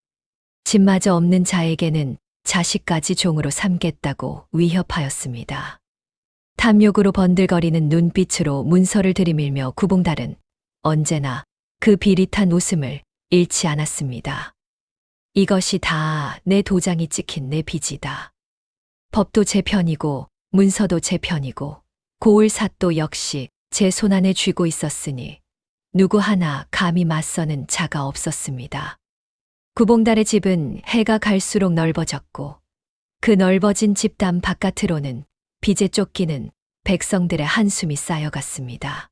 집마저 없는 자에게는 자식까지 종으로 삼겠다고 위협하였습니다. 탐욕으로 번들거리는 눈빛으로 문서를 들이밀며 구봉달은 언제나 그 비릿한 웃음을 잃지 않았습니다. 이것이 다 내 도장이 찍힌 내 빚이다. 법도 제 편이고 문서도 제 편이고 고을삿도 역시 제 손안에 쥐고 있었으니 누구 하나 감히 맞서는 자가 없었습니다. 구봉달의 집은 해가 갈수록 넓어졌고 그 넓어진 집담 바깥으로는 빚에 쫓기는 백성들의 한숨이 쌓여갔습니다.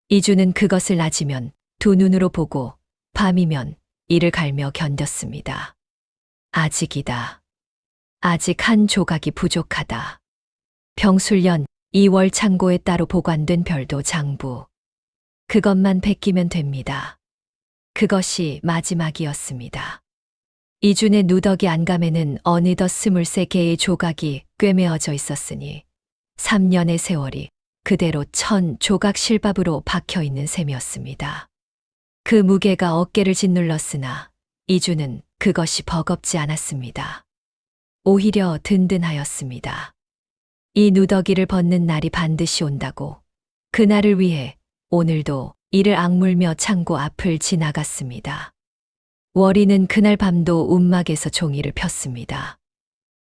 이주는 그것을 낮이면 2눈으로 보고 밤이면 이를 갈며 견뎠습니다. 아직이다. 아직 한 조각이 부족하다. 병술년 2월 창고에 따로 보관된 별도 장부. 그것만 베끼면 됩니다. 그것이 마지막이었습니다. 이준의 누더기 안감에는 어느덧 23개의 조각이 꿰매어져 있었으니 3년의 세월이 그대로 1000조각 실밥으로 박혀 있는 셈이었습니다. 그 무게가 어깨를 짓눌렀으나 이주는 그것이 버겁지 않았습니다. 오히려 든든하였습니다. 이 누더기를 벗는 날이 반드시 온다고 그날을 위해 오늘도 이를 악물며 창고 앞을 지나갔습니다. 월이는 그날 밤도 움막에서 종이를 폈습니다.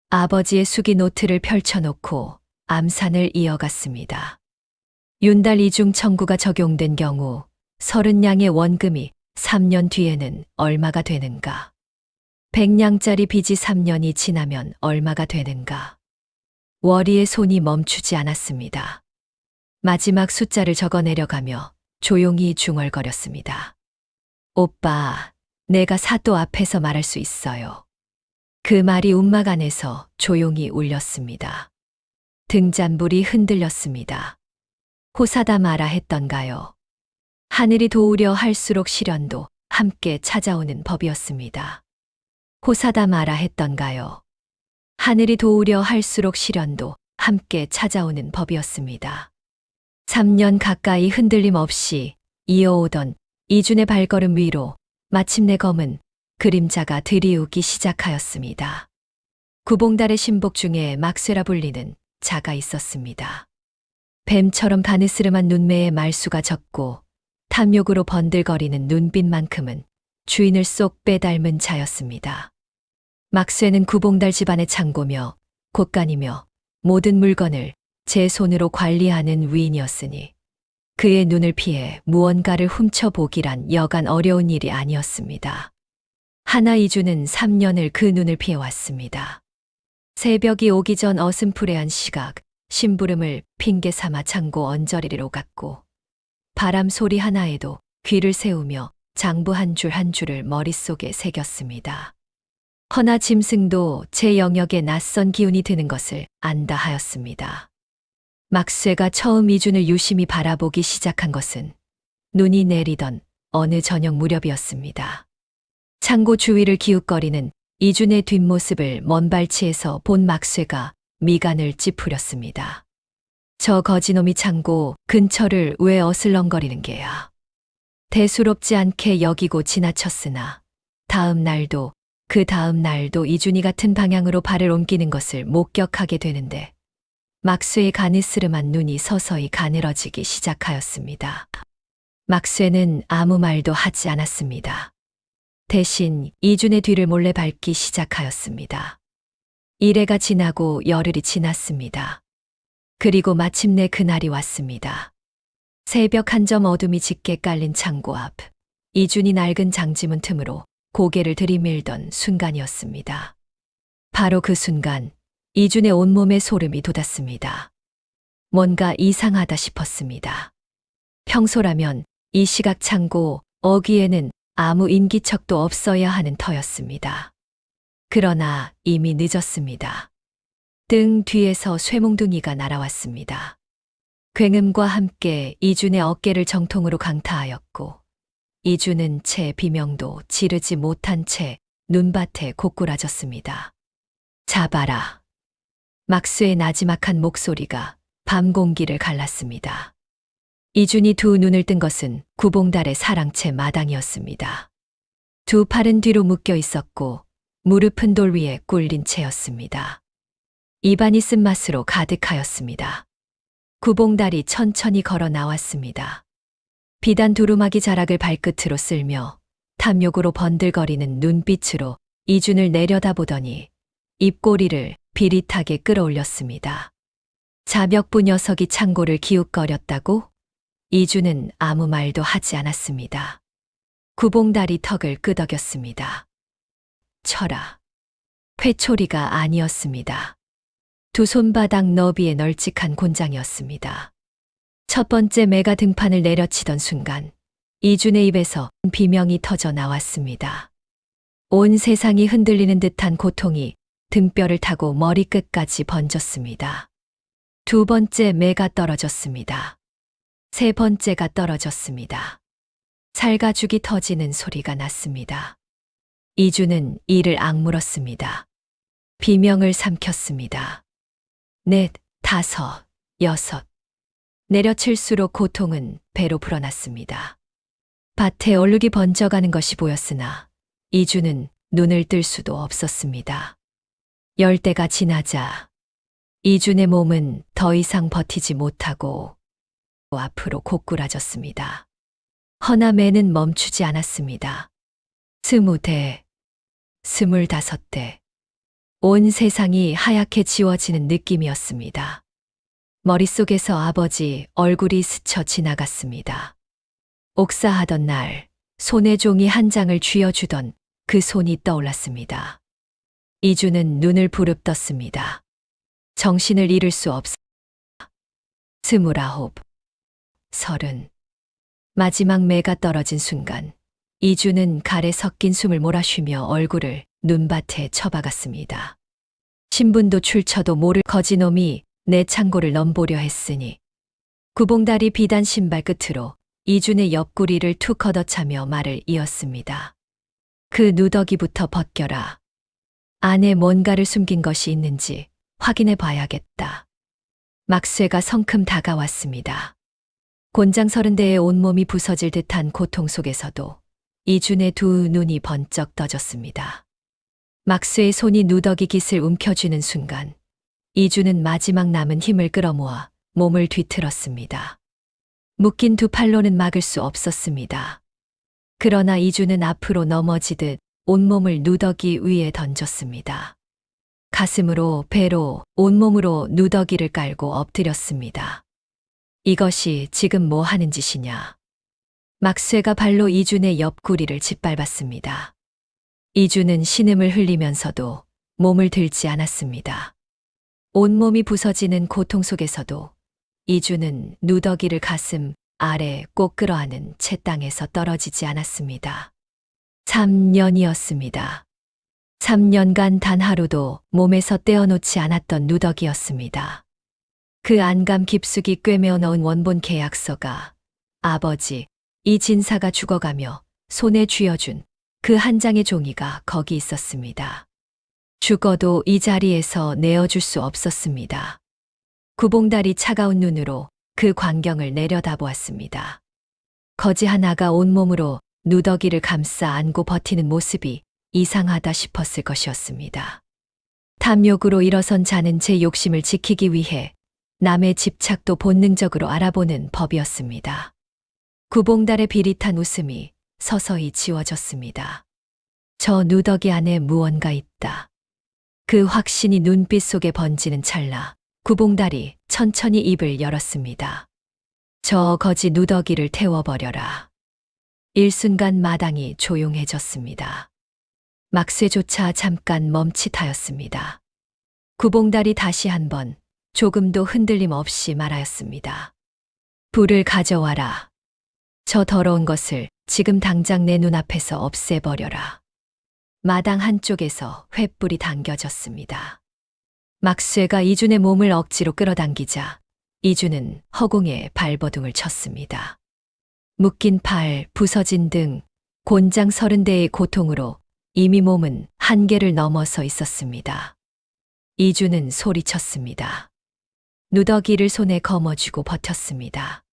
아버지의 수기 노트를 펼쳐놓고 암산을 이어갔습니다. 윤달 이중 청구가 적용된 경우 30냥의 원금이 3년 뒤에는 얼마가 되는가? 100냥짜리 빚이 3년이 지나면 얼마가 되는가? 월이의 손이 멈추지 않았습니다. 마지막 숫자를 적어 내려가며 조용히 중얼거렸습니다. 오빠, 내가 사또 앞에서 말할 수 있어요. 그 말이 움막 안에서 조용히 울렸습니다. 등잔불이 흔들렸습니다. 호사다 마라 했던가요? 하늘이 도우려 할수록 시련도 함께 찾아오는 법이었습니다. 호사다 마라 했던가요? 하늘이 도우려 할수록 시련도 함께 찾아오는 법이었습니다. 3년 가까이 흔들림 없이 이어오던 이준의 발걸음 위로 마침내 검은 그림자가 들이우기 시작하였습니다. 구봉달의 신복 중에 막쇠라 불리는 자가 있었습니다. 뱀처럼 바느스름한 눈매에 말수가 적고 탐욕으로 번들거리는 눈빛만큼은 주인을 쏙 빼닮은 자였습니다. 막쇠는 구봉달 집안의 창고며 곳간이며 모든 물건을 제 손으로 관리하는 위인이었으니 그의 눈을 피해 무언가를 훔쳐보기란 여간 어려운 일이 아니었습니다. 하나 이주는 3년을 그 눈을 피해왔습니다. 새벽이 오기 전 어슴푸레한 시각, 심부름을 핑계 삼아 창고 언저리를 오갔고 바람 소리 하나에도 귀를 세우며 장부 한 줄 한 줄을 머릿속에 새겼습니다. 허나 짐승도 제 영역에 낯선 기운이 드는 것을 안다 하였습니다. 막쇠가 처음 이준을 유심히 바라보기 시작한 것은 눈이 내리던 어느 저녁 무렵이었습니다. 창고 주위를 기웃거리는 이준의 뒷모습을 먼 발치에서 본 막쇠가 미간을 찌푸렸습니다. 저 거지놈이 창고 근처를 왜 어슬렁거리는 게야. 대수롭지 않게 여기고 지나쳤으나 다음 날도 그 다음 날도 이준이 같은 방향으로 발을 옮기는 것을 목격하게 되는데 막쇠의 가느스름한 눈이 서서히 가늘어지기 시작하였습니다. 막쇠는 아무 말도 하지 않았습니다. 대신 이준의 뒤를 몰래 밟기 시작하였습니다. 일해가 지나고 열흘이 지났습니다. 그리고 마침내 그날이 왔습니다. 새벽 한 점 어둠이 짙게 깔린 창고 앞, 이준이 낡은 장지문 틈으로 고개를 들이밀던 순간이었습니다. 바로 그 순간 이준의 온몸에 소름이 돋았습니다. 뭔가 이상하다 싶었습니다. 평소라면 이 시각 창고 어귀에는 아무 인기척도 없어야 하는 터였습니다. 그러나 이미 늦었습니다. 등 뒤에서 쇠몽둥이가 날아왔습니다. 굉음과 함께 이준의 어깨를 정통으로 강타하였고 이준은 채 비명도 지르지 못한 채 눈밭에 고꾸라졌습니다. 잡아라. 막쇠의 나지막한 목소리가 밤 공기를 갈랐습니다. 이준이 두 눈을 뜬 것은 구봉달의 사랑채 마당이었습니다. 두 팔은 뒤로 묶여 있었고 무릎은 돌 위에 꿇린 채였습니다. 입안이 쓴맛으로 가득하였습니다. 구봉달이 천천히 걸어 나왔습니다. 비단 두루마기 자락을 발끝으로 쓸며 탐욕으로 번들거리는 눈빛으로 이준을 내려다보더니 입꼬리를 비릿하게 끌어올렸습니다. 자벽부 녀석이 창고를 기웃거렸다고? 이준은 아무 말도 하지 않았습니다. 구봉달이 턱을 끄덕였습니다. 쳐라. 회초리가 아니었습니다. 두 손바닥 너비의 널찍한 곤장이었습니다. 첫 번째 매가 등판을 내려치던 순간 이준의 입에서 비명이 터져 나왔습니다. 온 세상이 흔들리는 듯한 고통이 등뼈를 타고 머리끝까지 번졌습니다. 두 번째 매가 떨어졌습니다. 세 번째가 떨어졌습니다. 살가죽이 터지는 소리가 났습니다. 이준은 이를 악물었습니다. 비명을 삼켰습니다. 넷, 다섯, 여섯. 내려칠수록 고통은 배로 불어났습니다. 밭에 얼룩이 번져가는 것이 보였으나 이주는 눈을 뜰 수도 없었습니다. 열대가 지나자 이준의 몸은 더 이상 버티지 못하고 앞으로 고꾸라졌습니다. 허나 매는 멈추지 않았습니다. 20대, 25대. 온 세상이 하얗게 지워지는 느낌이었습니다. 머릿속에서 아버지 얼굴이 스쳐 지나갔습니다. 옥사하던 날 손에 종이 한 장을 쥐어주던 그 손이 떠올랐습니다. 이주는 눈을 부릅떴습니다. 정신을 잃을 수 없어. 29, 30. 마지막 매가 떨어진 순간 이주는 갈에 섞인 숨을 몰아쉬며 얼굴을 눈밭에 처박았습니다. 신분도 출처도 모를 거지놈이 내 창고를 넘보려 했으니 구봉다리 비단 신발 끝으로 이준의 옆구리를 툭 걷어차며 말을 이었습니다. 그 누더기부터 벗겨라. 안에 뭔가를 숨긴 것이 있는지 확인해 봐야겠다. 막쇠가 성큼 다가왔습니다. 곤장 30대의 온몸이 부서질 듯한 고통 속에서도 이준의 두 눈이 번쩍 떠졌습니다. 막쇠의 손이 누더기 깃을 움켜쥐는 순간 이준은 마지막 남은 힘을 끌어모아 몸을 뒤틀었습니다. 묶인 두 팔로는 막을 수 없었습니다. 그러나 이준은 앞으로 넘어지듯 온몸을 누더기 위에 던졌습니다. 가슴으로, 배로, 온몸으로 누더기를 깔고 엎드렸습니다. 이것이 지금 뭐 하는 짓이냐. 막쇠가 발로 이준의 옆구리를 짓밟았습니다. 이준은 신음을 흘리면서도 몸을 들지 않았습니다. 온몸이 부서지는 고통 속에서도 이준은 누더기를 가슴 아래 꼭 끌어안은 채 땅에서 떨어지지 않았습니다. 3년이었습니다. 3년간 단 하루도 몸에서 떼어놓지 않았던 누더기였습니다. 그 안감 깊숙이 꿰매어 넣은 원본 계약서가 아버지 이진사가 죽어가며 손에 쥐어준 그 한 장의 종이가 거기 있었습니다. 죽어도 이 자리에서 내어줄 수 없었습니다. 구봉다리 차가운 눈으로 그 광경을 내려다보았습니다. 거지 하나가 온몸으로 누더기를 감싸 안고 버티는 모습이 이상하다 싶었을 것이었습니다. 탐욕으로 일어선 자는 제 욕심을 지키기 위해 남의 집착도 본능적으로 알아보는 법이었습니다. 구봉달의 비릿한 웃음이 서서히 지워졌습니다. 저 누더기 안에 무언가 있다. 그 확신이 눈빛 속에 번지는 찰나 구봉달이 천천히 입을 열었습니다. 저 거지 누더기를 태워버려라. 일순간 마당이 조용해졌습니다. 막쇠조차 잠깐 멈칫하였습니다. 구봉달이 다시 한번 조금도 흔들림 없이 말하였습니다. 불을 가져와라. 저 더러운 것을 지금 당장 내 눈앞에서 없애버려라. 마당 한쪽에서 횃불이 당겨졌습니다. 막쇠가 이준의 몸을 억지로 끌어당기자 이준은 허공에 발버둥을 쳤습니다. 묶인 팔, 부서진 등, 곤장 30대의 고통으로 이미 몸은 한계를 넘어서 있었습니다. 이준은 소리쳤습니다. 누더기를 손에 거머쥐고 버텼습니다.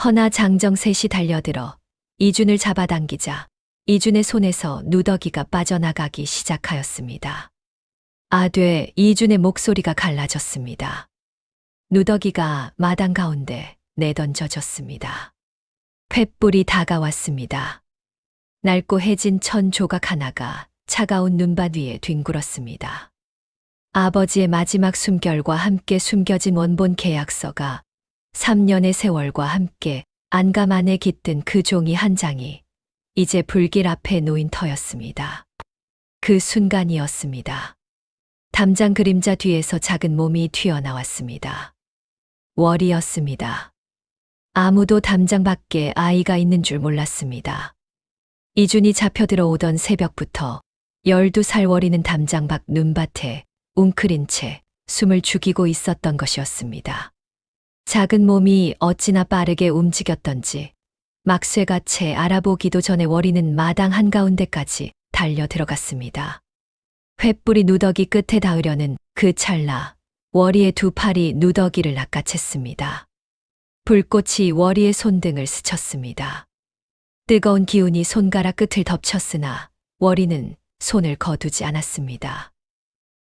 허나 장정 셋이 달려들어 이준을 잡아당기자 이준의 손에서 누더기가 빠져나가기 시작하였습니다. 아돼 이준의 목소리가 갈라졌습니다. 누더기가 마당 가운데 내던져졌습니다. 횃불이 다가왔습니다. 낡고 해진 천 조각 하나가 차가운 눈밭 위에 뒹굴었습니다. 아버지의 마지막 숨결과 함께 숨겨진 원본 계약서가 3년의 세월과 함께 안감 안에 깃든 그 종이 한 장이 이제 불길 앞에 놓인 터였습니다. 그 순간이었습니다. 담장 그림자 뒤에서 작은 몸이 튀어나왔습니다. 월이었습니다. 아무도 담장 밖에 아이가 있는 줄 몰랐습니다. 이준이 잡혀 들어오던 새벽부터 12살 월이는 담장 밖 눈밭에 웅크린 채 숨을 죽이고 있었던 것이었습니다. 작은 몸이 어찌나 빠르게 움직였던지 막쇠가 채 알아보기도 전에 월이는 마당 한가운데까지 달려 들어갔습니다. 횃불이 누더기 끝에 닿으려는 그 찰나 월이의 두 팔이 누더기를 낚아챘습니다. 불꽃이 워리의 손등을 스쳤습니다. 뜨거운 기운이 손가락 끝을 덮쳤으나 워리는 손을 거두지 않았습니다.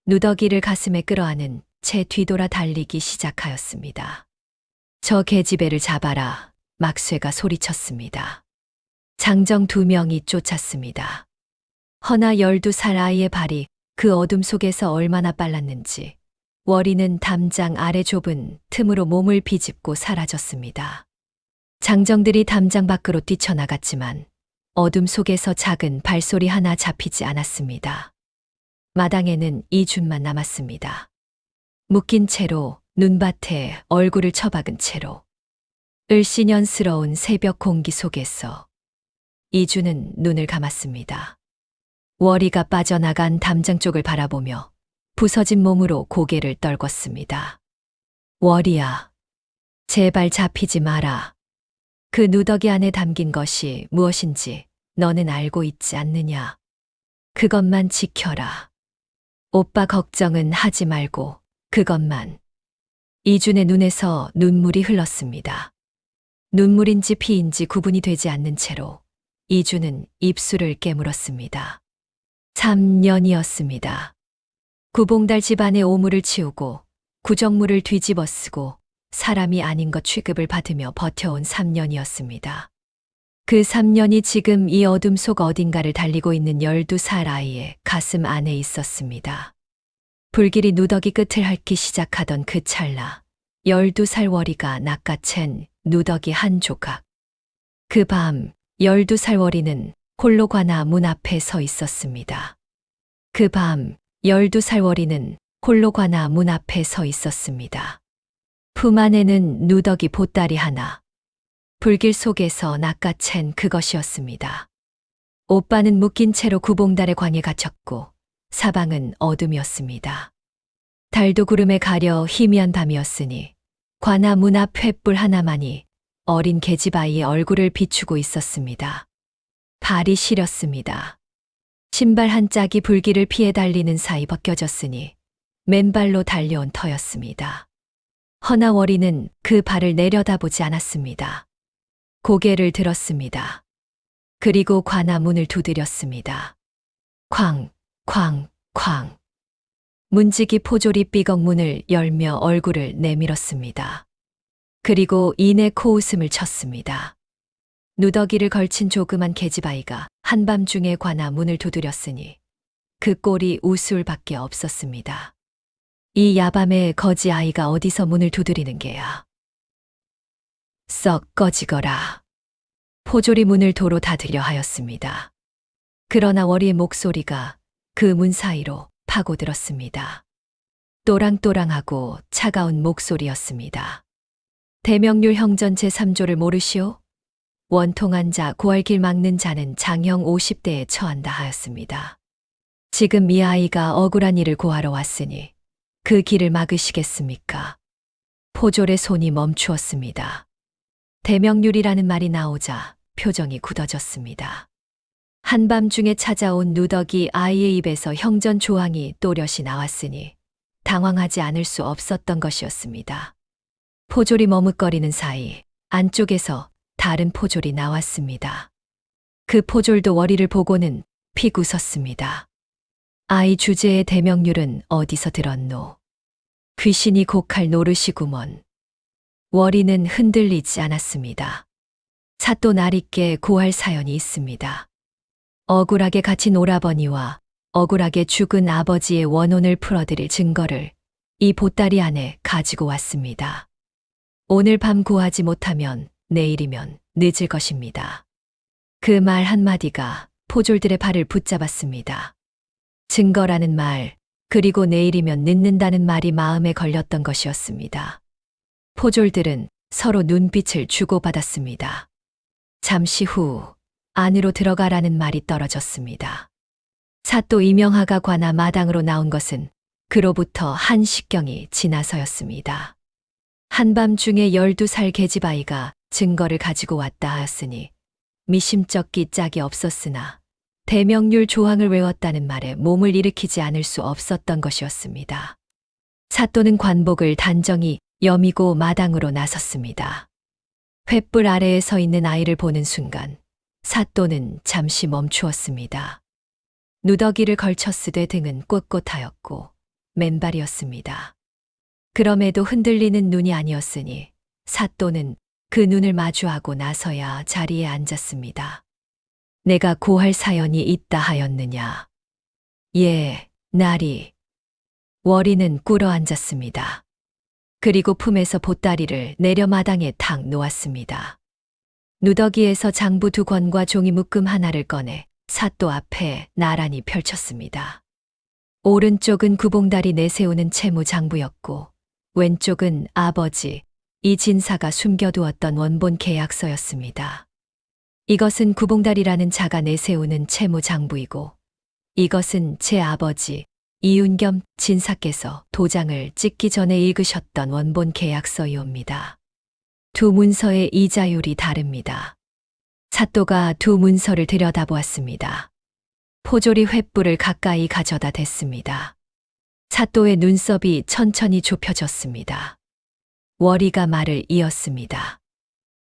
누더기를 가슴에 끌어안은 채 뒤돌아 달리기 시작하였습니다. 저 계집애를 잡아라. 막쇠가 소리쳤습니다. 장정 2명이 쫓았습니다. 허나 12살 아이의 발이 그 어둠 속에서 얼마나 빨랐는지 워리는 담장 아래 좁은 틈으로 몸을 비집고 사라졌습니다. 장정들이 담장 밖으로 뛰쳐나갔지만 어둠 속에서 작은 발소리 하나 잡히지 않았습니다. 마당에는 이준만 남았습니다. 묶인 채로 눈밭에 얼굴을 처박은 채로 을씨년스러운 새벽 공기 속에서 이준은 눈을 감았습니다. 워리가 빠져나간 담장 쪽을 바라보며 부서진 몸으로 고개를 떨궜습니다. 워리야, 제발 잡히지 마라. 그 누더기 안에 담긴 것이 무엇인지 너는 알고 있지 않느냐. 그것만 지켜라. 오빠 걱정은 하지 말고 그것만. 이준의 눈에서 눈물이 흘렀습니다. 눈물인지 피인지 구분이 되지 않는 채로 이준은 입술을 깨물었습니다. 3년이었습니다. 구봉달 집안의 오물을 치우고 구정물을 뒤집어 쓰고 사람이 아닌 것 취급을 받으며 버텨온 3년이었습니다. 그 3년이 지금 이 어둠 속 어딘가를 달리고 있는 12살 아이의 가슴 안에 있었습니다. 불길이 누더기 끝을 핥기 시작하던 그 찰나 12살 워리가 낚아챈 누더기 한 조각. 그 밤 12살 워리는 홀로 관아 문 앞에 서 있었습니다. 그 밤 12살 워리는 홀로 관아 문 앞에 서 있었습니다. 품 안에는 누더기 보따리 하나. 불길 속에서 낚아챈 그것이었습니다. 오빠는 묶인 채로 구봉달의 광에 갇혔고 사방은 어둠이었습니다. 달도 구름에 가려 희미한 밤이었으니 관아 문 앞 횃불 하나만이 어린 계집아이의 얼굴을 비추고 있었습니다. 발이 시렸습니다. 신발 한 짝이 불길을 피해 달리는 사이 벗겨졌으니 맨발로 달려온 터였습니다. 허나 워리는 그 발을 내려다보지 않았습니다. 고개를 들었습니다. 그리고 관아 문을 두드렸습니다. 쾅, 쾅, 쾅. 문지기 포졸이 삐걱 문을 열며 얼굴을 내밀었습니다. 그리고 이내 코웃음을 쳤습니다. 누더기를 걸친 조그만 계집아이가 한밤중에 관아 문을 두드렸으니 그 꼴이 우스울밖에 없었습니다. 이 야밤에 거지 아이가 어디서 문을 두드리는 게야. 썩 꺼지거라. 포졸이 문을 도로 닫으려 하였습니다. 그러나 워리의 목소리가 그 문 사이로 파고들었습니다. 또랑또랑하고 차가운 목소리였습니다. 대명률 형전 제3조를 모르시오? 원통한 자 고할길 막는 자는 장형 50대에 처한다 하였습니다. 지금 이 아이가 억울한 일을 고하러 왔으니 그 길을 막으시겠습니까? 포졸의 손이 멈추었습니다. 대명률이라는 말이 나오자 표정이 굳어졌습니다. 한밤중에 찾아온 누더기 아이의 입에서 형전 조항이 또렷이 나왔으니 당황하지 않을 수 없었던 것이었습니다. 포졸이 머뭇거리는 사이 안쪽에서 다른 포졸이 나왔습니다. 그 포졸도 워리를 보고는 픽 웃었습니다. 아이 주제의 대명률은 어디서 들었노? 귀신이 곡할 노릇이구먼. 워리는 흔들리지 않았습니다. 사또 날있게 고할 사연이 있습니다. 억울하게 갇힌 오라버니와 억울하게 죽은 아버지의 원혼을 풀어드릴 증거를 이 보따리 안에 가지고 왔습니다. 오늘 밤 고하지 못하면 내일이면 늦을 것입니다. 그 말 한마디가 포졸들의 발을 붙잡았습니다. 증거라는 말, 그리고 내일이면 늦는다는 말이 마음에 걸렸던 것이었습니다. 포졸들은 서로 눈빛을 주고받았습니다. 잠시 후 안으로 들어가라는 말이 떨어졌습니다. 사또 이명하가 관아 마당으로 나온 것은 그로부터 한 식경이 지나서였습니다. 한밤중에 12살 계집아이가 증거를 가지고 왔다 하였으니 미심쩍기 짝이 없었으나 대명률 조항을 외웠다는 말에 몸을 일으키지 않을 수 없었던 것이었습니다. 사또는 관복을 단정히 여미고 마당으로 나섰습니다. 횃불 아래에 서 있는 아이를 보는 순간 사또는 잠시 멈추었습니다. 누더기를 걸쳤으되 등은 꼿꼿하였고 맨발이었습니다. 그럼에도 흔들리는 눈이 아니었으니 사또는 그 눈을 마주하고 나서야 자리에 앉았습니다. 내가 고할 사연이 있다 하였느냐? 예, 나리. 월이는 꿇어 앉았습니다. 그리고 품에서 보따리를 내려 마당에 탁 놓았습니다. 누더기에서 장부 2권과 종이 묶음 하나를 꺼내 사또 앞에 나란히 펼쳤습니다. 오른쪽은 구봉다리 내세우는 채무장부였고 왼쪽은 아버지 이진사가 숨겨두었던 원본 계약서였습니다. 이것은 구봉다리라는 자가 내세우는 채무장부이고 이것은 제 아버지 이윤겸 진사께서 도장을 찍기 전에 읽으셨던 원본 계약서이옵니다. 두 문서의 이자율이 다릅니다. 사또가 두 문서를 들여다보았습니다. 포졸이 횃불을 가까이 가져다 댔습니다. 사또의 눈썹이 천천히 좁혀졌습니다. 월이가 말을 이었습니다.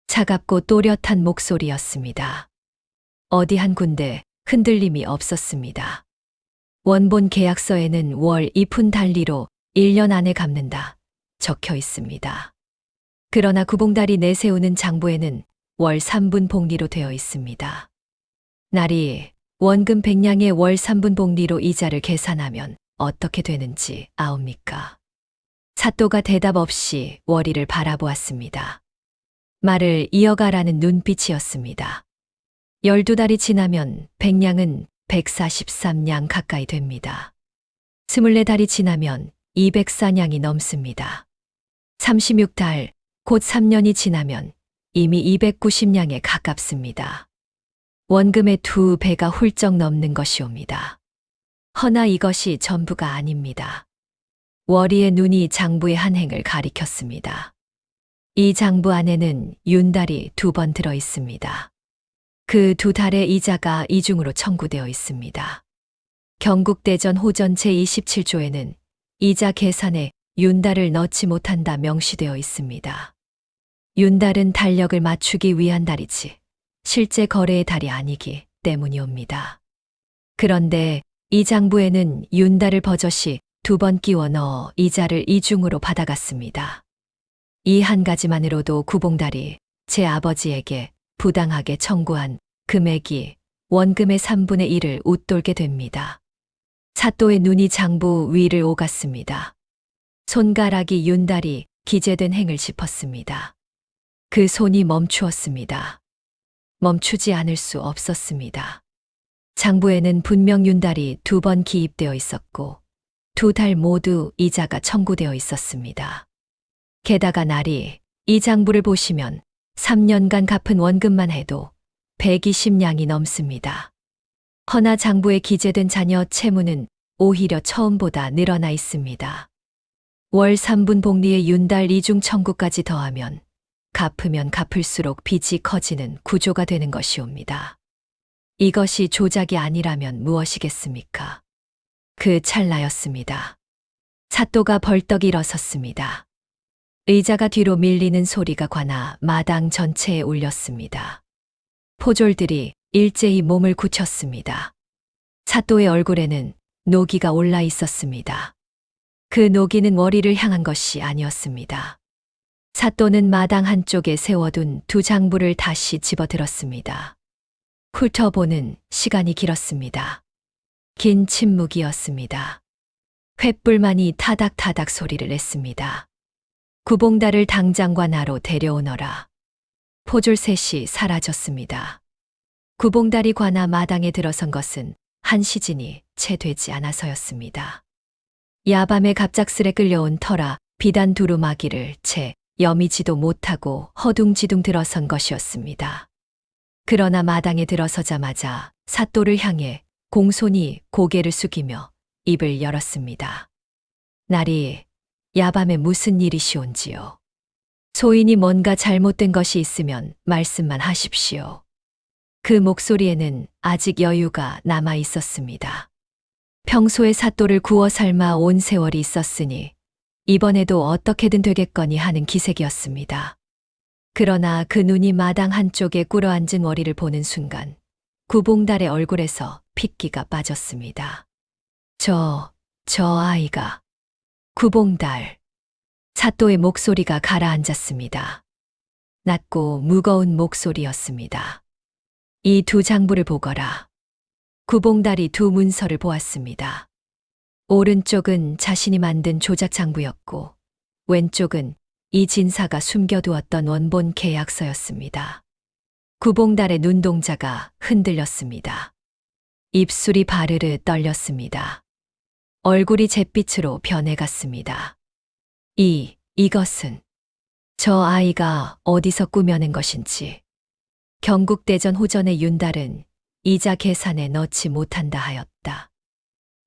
차갑고 또렷한 목소리였습니다. 어디 한 군데 흔들림이 없었습니다. 원본 계약서에는 월 2푼 달리로 1년 안에 갚는다 적혀 있습니다. 그러나 구봉다리 내세우는 장부에는 월 3분 복리로 되어 있습니다. 나리, 원금 100냥의 월 3분 복리로 이자를 계산하면 어떻게 되는지 아옵니까? 사또가 대답 없이 월이를 바라보았습니다. 말을 이어가라는 눈빛이었습니다. 12달이 지나면 100냥은 143냥 가까이 됩니다. 24달이 지나면 204냥이 넘습니다. 36달, 곧 3년이 지나면 이미 290냥에 가깝습니다. 원금의 2배가 훌쩍 넘는 것이옵니다. 허나 이것이 전부가 아닙니다. 월이의 눈이 장부의 한 행을 가리켰습니다. 이 장부 안에는 윤달이 2번 들어 있습니다. 그 2달의 이자가 이중으로 청구되어 있습니다. 경국대전 호전 제27조에는 이자 계산에 윤달을 넣지 못한다 명시되어 있습니다. 윤달은 달력을 맞추기 위한 달이지 실제 거래의 달이 아니기 때문이옵니다. 그런데 이 장부에는 윤달을 버젓이 2번 끼워 넣어 이자를 이중으로 받아갔습니다. 이 한 가지만으로도 구봉달이 제 아버지에게 부당하게 청구한 금액이 원금의 3분의 1을 웃돌게 됩니다. 사또의 눈이 장부 위를 오갔습니다. 손가락이 윤달이 기재된 행을 짚었습니다. 그 손이 멈추었습니다. 멈추지 않을 수 없었습니다. 장부에는 분명 윤달이 2번 기입되어 있었고 2달 모두 이자가 청구되어 있었습니다. 게다가 날이 이 장부를 보시면 3년간 갚은 원금만 해도 120냥이 넘습니다. 허나 장부에 기재된 자녀 채무는 오히려 처음보다 늘어나 있습니다. 월 3분 복리의 윤달 이중 청구까지 더하면 갚으면 갚을수록 빚이 커지는 구조가 되는 것이옵니다. 이것이 조작이 아니라면 무엇이겠습니까? 그 찰나였습니다. 사또가 벌떡 일어섰습니다. 의자가 뒤로 밀리는 소리가 관아 마당 전체에 울렸습니다. 포졸들이 일제히 몸을 굳혔습니다. 사또의 얼굴에는 노기가 올라 있었습니다. 그 노기는 월이를 향한 것이 아니었습니다. 사또는 마당 한쪽에 세워둔 2 장부를 다시 집어들었습니다. 훑어보는 시간이 길었습니다. 긴 침묵이었습니다. 횃불만이 타닥타닥 소리를 냈습니다. 구봉달을 당장과 나로 데려오너라. 포졸 셋이 사라졌습니다. 구봉달이 관아 마당에 들어선 것은 한시진이 채 되지 않아서였습니다. 야밤에 갑작스레 끌려온 터라 비단 두루마기를 채 여미지도 못하고 허둥지둥 들어선 것이었습니다. 그러나 마당에 들어서자마자 사또를 향해 공손히 고개를 숙이며 입을 열었습니다. 날이 야밤에 무슨 일이시온지요? 소인이 뭔가 잘못된 것이 있으면 말씀만 하십시오. 그 목소리에는 아직 여유가 남아 있었습니다. 평소에 사또를 구워 삶아 온 세월이 있었으니 이번에도 어떻게든 되겠거니 하는 기색이었습니다. 그러나 그 눈이 마당 한쪽에 꿇어앉은 월이를 보는 순간 구봉달의 얼굴에서 핏기가 빠졌습니다. 저 아이가. 구봉달. 사또의 목소리가 가라앉았습니다. 낮고 무거운 목소리였습니다. 이 두 장부를 보거라. 구봉달이 두 문서를 보았습니다. 오른쪽은 자신이 만든 조작 장부였고 왼쪽은 이 진사가 숨겨두었던 원본 계약서였습니다. 구봉달의 눈동자가 흔들렸습니다. 입술이 바르르 떨렸습니다. 얼굴이 잿빛으로 변해갔습니다. 이것은 저 아이가 어디서 꾸며낸 것인지. 경국대전 호전의 윤달은 이자 계산에 넣지 못한다 하였다.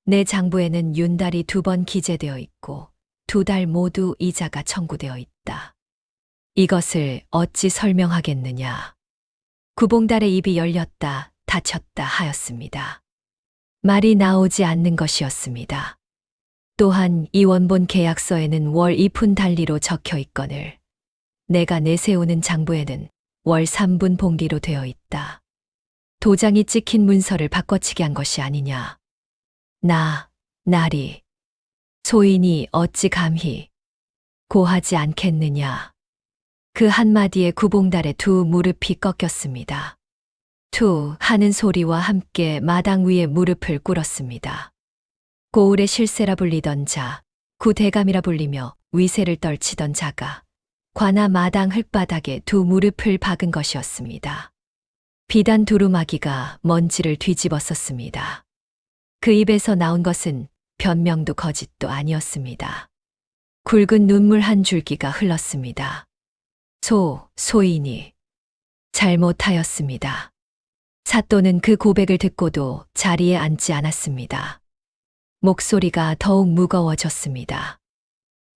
내 장부에는 윤달이 2번 기재되어 있고 2달 모두 이자가 청구되어 있다. 이것을 어찌 설명하겠느냐. 구봉달의 입이 열렸다 닫혔다 하였습니다. 말이 나오지 않는 것이었습니다. 또한 이 원본 계약서에는 월 2푼 달리로 적혀 있거늘 내가 내세우는 장부에는 월 3분 봉기로 되어 있다. 도장이 찍힌 문서를 바꿔치기 한 것이 아니냐. 나리. 소인이 어찌 감히 고하지 않겠느냐. 그 한마디에 구봉달의 두 무릎이 꺾였습니다. 투 하는 소리와 함께 마당 위에 무릎을 꿇었습니다. 고을의 실세라 불리던 자, 구대감이라 불리며 위세를 떨치던 자가 관아 마당 흙바닥에 두 무릎을 박은 것이었습니다. 비단 두루마기가 먼지를 뒤집었었습니다. 그 입에서 나온 것은 변명도 거짓도 아니었습니다. 굵은 눈물 한 줄기가 흘렀습니다. 소인이 잘못하였습니다. 사또는 그 고백을 듣고도 자리에 앉지 않았습니다. 목소리가 더욱 무거워졌습니다.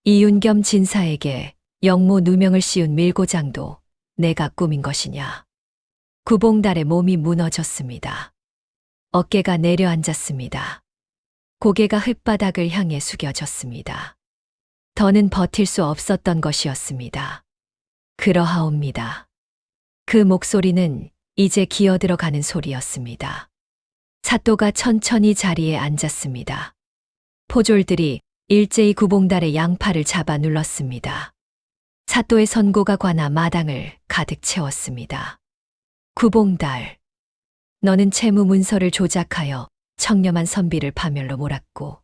이윤겸 진사에게 영모 누명을 씌운 밀고장도 내가 꾸민 것이냐. 구봉달의 몸이 무너졌습니다. 어깨가 내려앉았습니다. 고개가 흙바닥을 향해 숙여졌습니다. 더는 버틸 수 없었던 것이었습니다. 그러하옵니다. 그 목소리는 이제 기어들어가는 소리였습니다. 사또가 천천히 자리에 앉았습니다. 포졸들이 일제히 구봉달의 양팔을 잡아 눌렀습니다. 사또의 선고가 관아 마당을 가득 채웠습니다. 구봉달, 너는 채무 문서를 조작하여 청렴한 선비를 파멸로 몰았고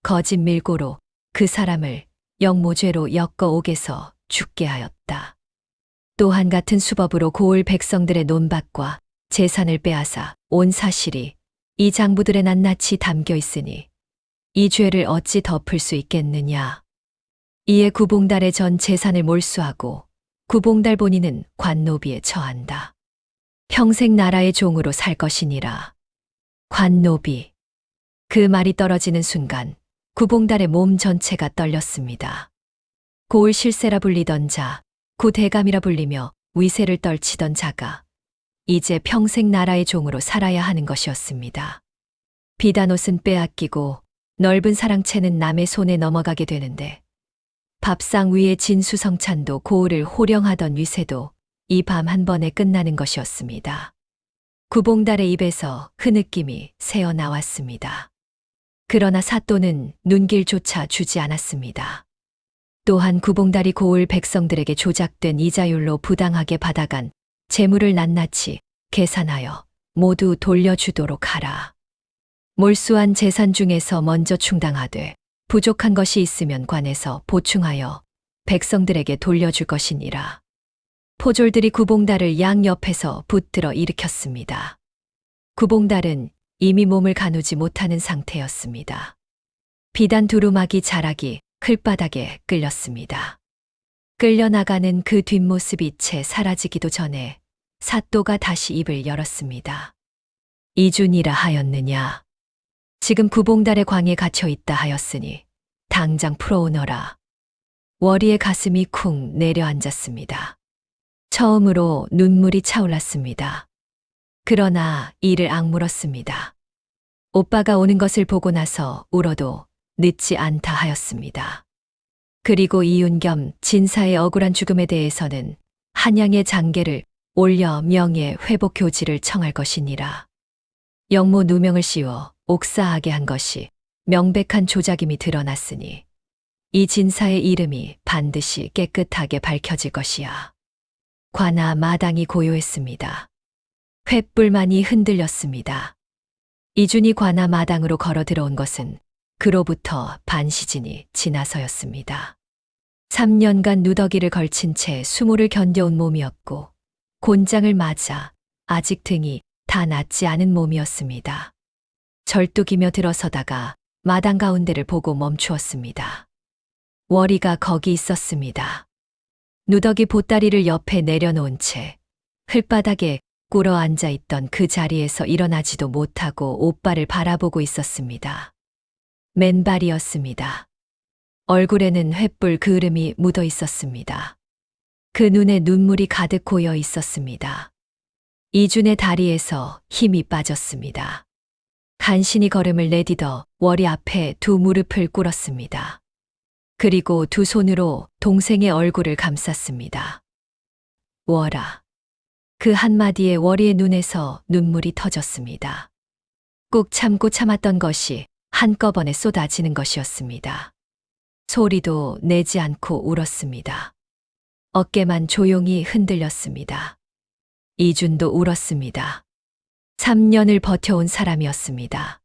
거짓 밀고로 그 사람을 영모죄로 엮어 옥에서 죽게 하였다. 또한 같은 수법으로 고을 백성들의 논밭과 재산을 빼앗아 온 사실이 이 장부들의 낱낱이 담겨 있으니 이 죄를 어찌 덮을 수 있겠느냐. 이에 구봉달의 전 재산을 몰수하고 구봉달 본인은 관노비에 처한다. 평생 나라의 종으로 살 것이니라. 관노비. 그 말이 떨어지는 순간 구봉달의 몸 전체가 떨렸습니다. 고을 실세라 불리던 자, 구대감이라 불리며 위세를 떨치던 자가 이제 평생 나라의 종으로 살아야 하는 것이었습니다. 비단옷은 빼앗기고 넓은 사랑채는 남의 손에 넘어가게 되는데 밥상 위에 진수성찬도 고을을 호령하던 위세도 이 밤 한 번에 끝나는 것이었습니다. 구봉달의 입에서 흐느낌이 새어나왔습니다. 그러나 사또는 눈길조차 주지 않았습니다. 또한 구봉달이 고을 백성들에게 조작된 이자율로 부당하게 받아간 재물을 낱낱이 계산하여 모두 돌려주도록 하라. 몰수한 재산 중에서 먼저 충당하되 부족한 것이 있으면 관에서 보충하여 백성들에게 돌려줄 것이니라. 포졸들이 구봉달을 양옆에서 붙들어 일으켰습니다. 구봉달은 이미 몸을 가누지 못하는 상태였습니다. 비단 두루마기 자락이 클바닥에 끌렸습니다. 끌려나가는 그 뒷모습이 채 사라지기도 전에 사또가 다시 입을 열었습니다. 이준이라 하였느냐. 지금 구봉달의 광에 갇혀 있다 하였으니 당장 풀어오너라. 월이의 가슴이 쿵 내려앉았습니다. 처음으로 눈물이 차올랐습니다. 그러나 이를 악물었습니다. 오빠가 오는 것을 보고 나서 울어도 늦지 않다 하였습니다. 그리고 이윤겸 진사의 억울한 죽음에 대해서는 한양의 장계를 올려 명예 회복 교지를 청할 것이니라. 영모 누명을 씌워 옥사하게 한 것이 명백한 조작임이 드러났으니 이 진사의 이름이 반드시 깨끗하게 밝혀질 것이야. 관아 마당이 고요했습니다. 횃불만이 흔들렸습니다. 이준이 관아 마당으로 걸어 들어온 것은 그로부터 반시진이 지나서였습니다. 3년간 누더기를 걸친 채 수모를 견뎌온 몸이었고 곤장을 맞아 아직 등이 다 낫지 않은 몸이었습니다. 절뚝이며 들어서다가 마당 가운데를 보고 멈추었습니다. 월이가 거기 있었습니다. 누더기 보따리를 옆에 내려놓은 채 흙바닥에 꿇어 앉아 있던 그 자리에서 일어나지도 못하고 오빠를 바라보고 있었습니다. 맨발이었습니다. 얼굴에는 횃불 그을음이 묻어 있었습니다. 그 눈에 눈물이 가득 고여 있었습니다. 이준의 다리에서 힘이 빠졌습니다. 간신히 걸음을 내디뎌 월이 앞에 두 무릎을 꿇었습니다. 그리고 두 손으로 동생의 얼굴을 감쌌습니다. 월아. 그 한마디에 월이의 눈에서 눈물이 터졌습니다. 꾹 참고 참았던 것이 한꺼번에 쏟아지는 것이었습니다. 소리도 내지 않고 울었습니다. 어깨만 조용히 흔들렸습니다. 이준도 울었습니다. 3년을 버텨온 사람이었습니다.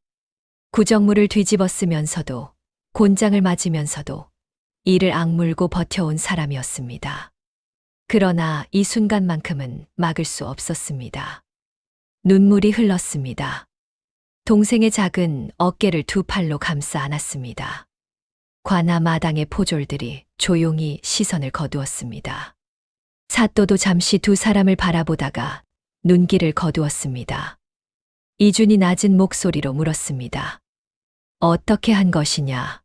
구정물을 뒤집어 쓰면서도 곤장을 맞으면서도 이를 악물고 버텨온 사람이었습니다. 그러나 이 순간만큼은 막을 수 없었습니다. 눈물이 흘렀습니다. 동생의 작은 어깨를 두 팔로 감싸 안았습니다. 관아 마당의 포졸들이 조용히 시선을 거두었습니다. 사또도 잠시 두 사람을 바라보다가 눈길을 거두었습니다. 이준이 낮은 목소리로 물었습니다. 어떻게 한 것이냐?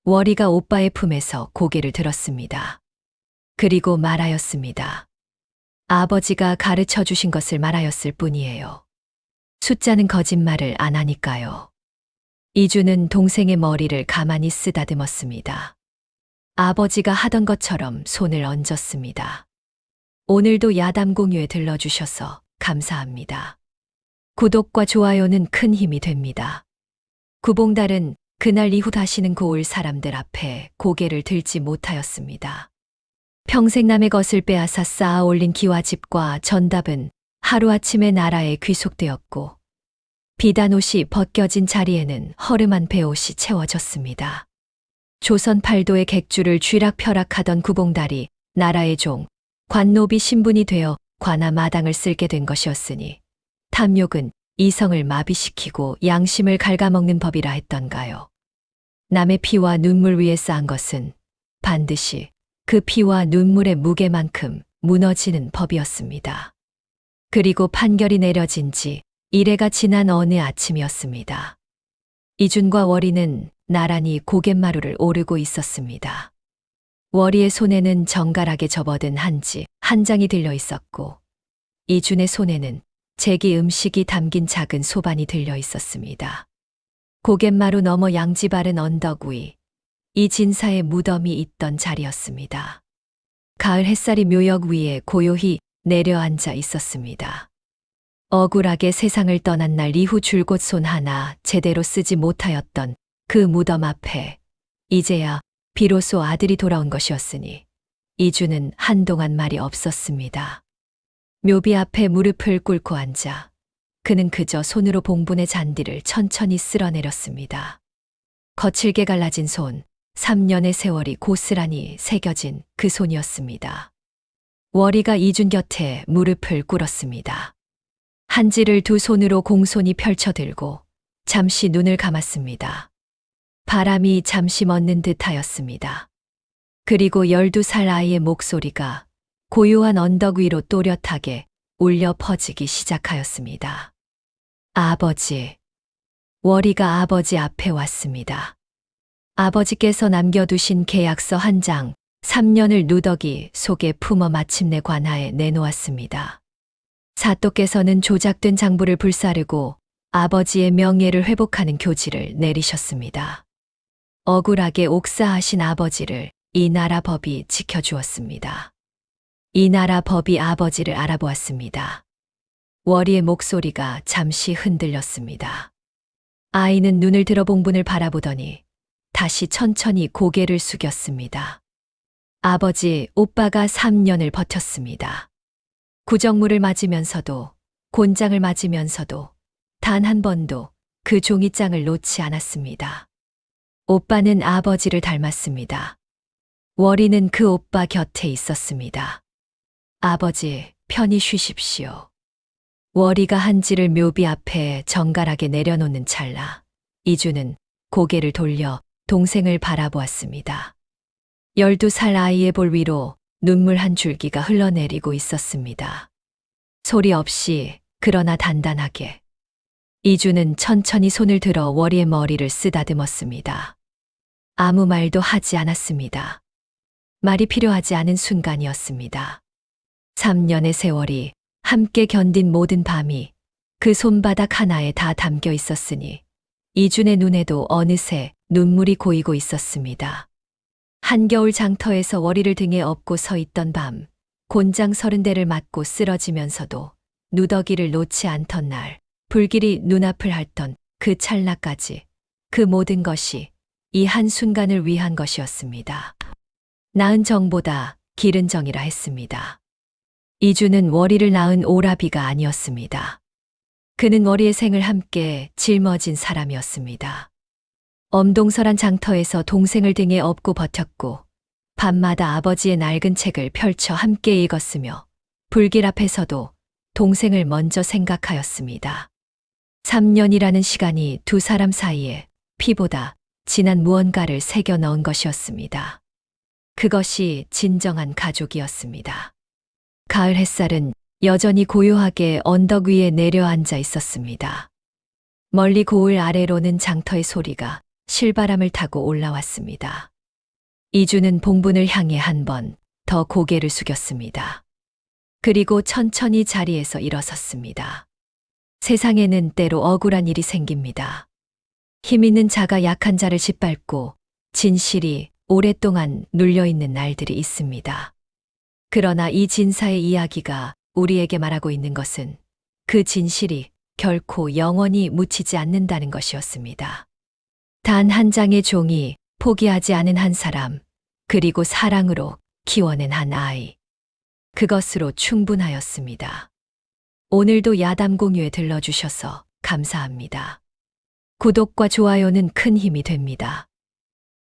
월이가 오빠의 품에서 고개를 들었습니다. 그리고 말하였습니다. 아버지가 가르쳐 주신 것을 말하였을 뿐이에요. 숫자는 거짓말을 안 하니까요. 이준은 동생의 머리를 가만히 쓰다듬었습니다. 아버지가 하던 것처럼 손을 얹었습니다. 오늘도 야담 공유에 들러주셔서 감사합니다. 구독과 좋아요는 큰 힘이 됩니다. 구봉달은 그날 이후 다시는 고을 사람들 앞에 고개를 들지 못하였습니다. 평생 남의 것을 빼앗아 쌓아 올린 기와집과 전답은 하루아침에 나라에 귀속되었고 비단옷이 벗겨진 자리에는 허름한 배옷이 채워졌습니다. 조선 팔도의 객주를 쥐락펴락하던 구봉달이 나라의 종, 관노비 신분이 되어 관아 마당을 쓸게 된 것이었으니 탐욕은 이성을 마비시키고 양심을 갉아먹는 법이라 했던가요. 남의 피와 눈물 위에 쌓은 것은 반드시 그 피와 눈물의 무게만큼 무너지는 법이었습니다. 그리고 판결이 내려진 지 이래가 지난 어느 아침이었습니다. 이준과 월이는 나란히 고갯마루를 오르고 있었습니다. 월이의 손에는 정갈하게 접어든 한지 한 장이 들려 있었고 이준의 손에는 제기 음식이 담긴 작은 소반이 들려 있었습니다. 고갯마루 너머 양지 바른 언덕 위, 이 진사의 무덤이 있던 자리였습니다. 가을 햇살이 묘역 위에 고요히 내려앉아 있었습니다. 억울하게 세상을 떠난 날 이후 줄곧 손 하나 제대로 쓰지 못하였던 그 무덤 앞에 이제야 비로소 아들이 돌아온 것이었으니 이주는 한동안 말이 없었습니다. 묘비 앞에 무릎을 꿇고 앉아 그는 그저 손으로 봉분의 잔디를 천천히 쓸어내렸습니다. 거칠게 갈라진 손, 3년의 세월이 고스란히 새겨진 그 손이었습니다. 월이가 이준 곁에 무릎을 꿇었습니다. 한지를 두 손으로 공손히 펼쳐들고 잠시 눈을 감았습니다. 바람이 잠시 멎는 듯하였습니다. 그리고 12살 아이의 목소리가 고요한 언덕 위로 또렷하게 울려 퍼지기 시작하였습니다. 아버지. 월이가 아버지 앞에 왔습니다. 아버지께서 남겨두신 계약서 한 장, 3년을 누더기 속에 품어 마침내 관하에 내놓았습니다. 사또께서는 조작된 장부를 불사르고 아버지의 명예를 회복하는 교지를 내리셨습니다. 억울하게 옥사하신 아버지를 이 나라 법이 지켜주었습니다. 이 나라 법이 아버지를 알아보았습니다. 월이의 목소리가 잠시 흔들렸습니다. 아이는 눈을 들어 봉분을 바라보더니 다시 천천히 고개를 숙였습니다. 아버지, 오빠가 3년을 버텼습니다. 구정물을 맞으면서도, 곤장을 맞으면서도 단 한 번도 그 종이장을 놓지 않았습니다. 오빠는 아버지를 닮았습니다. 월이는 그 오빠 곁에 있었습니다. 아버지, 편히 쉬십시오. 월이가 한지를 묘비 앞에 정갈하게 내려놓는 찰나 이주는 고개를 돌려 동생을 바라보았습니다. 12살 아이의 볼 위로 눈물 한 줄기가 흘러내리고 있었습니다. 소리 없이 그러나 단단하게 이주는 천천히 손을 들어 월이의 머리를 쓰다듬었습니다. 아무 말도 하지 않았습니다. 말이 필요하지 않은 순간이었습니다. 3년의 세월이 함께 견딘 모든 밤이 그 손바닥 하나에 다 담겨 있었으니 이준의 눈에도 어느새 눈물이 고이고 있었습니다. 한겨울 장터에서 월이를 등에 업고 서 있던 밤, 곤장 30대를 맞고 쓰러지면서도 누더기를 놓지 않던 날, 불길이 눈앞을 핥던 그 찰나까지 그 모든 것이 이 한순간을 위한 것이었습니다. 낳은 정보다 기른 정이라 했습니다. 이주는 월이를 낳은 오라비가 아니었습니다. 그는 월이의 생을 함께 짊어진 사람이었습니다. 엄동설한 장터에서 동생을 등에 업고 버텼고 밤마다 아버지의 낡은 책을 펼쳐 함께 읽었으며 불길 앞에서도 동생을 먼저 생각하였습니다. 3년이라는 시간이 두 사람 사이에 피보다 진한 무언가를 새겨 넣은 것이었습니다. 그것이 진정한 가족이었습니다. 가을 햇살은 여전히 고요하게 언덕 위에 내려앉아 있었습니다. 멀리 고을 아래로는 장터의 소리가 실바람을 타고 올라왔습니다. 이주는 봉분을 향해 한 번 더 고개를 숙였습니다. 그리고 천천히 자리에서 일어섰습니다. 세상에는 때로 억울한 일이 생깁니다. 힘 있는 자가 약한 자를 짓밟고 진실이 오랫동안 눌려있는 날들이 있습니다. 그러나 이 진사의 이야기가 우리에게 말하고 있는 것은 그 진실이 결코 영원히 묻히지 않는다는 것이었습니다. 단 한 장의 종이 포기하지 않은 한 사람, 그리고 사랑으로 키워낸 한 아이. 그것으로 충분하였습니다. 오늘도 야담 공유에 들러주셔서 감사합니다. 구독과 좋아요는 큰 힘이 됩니다.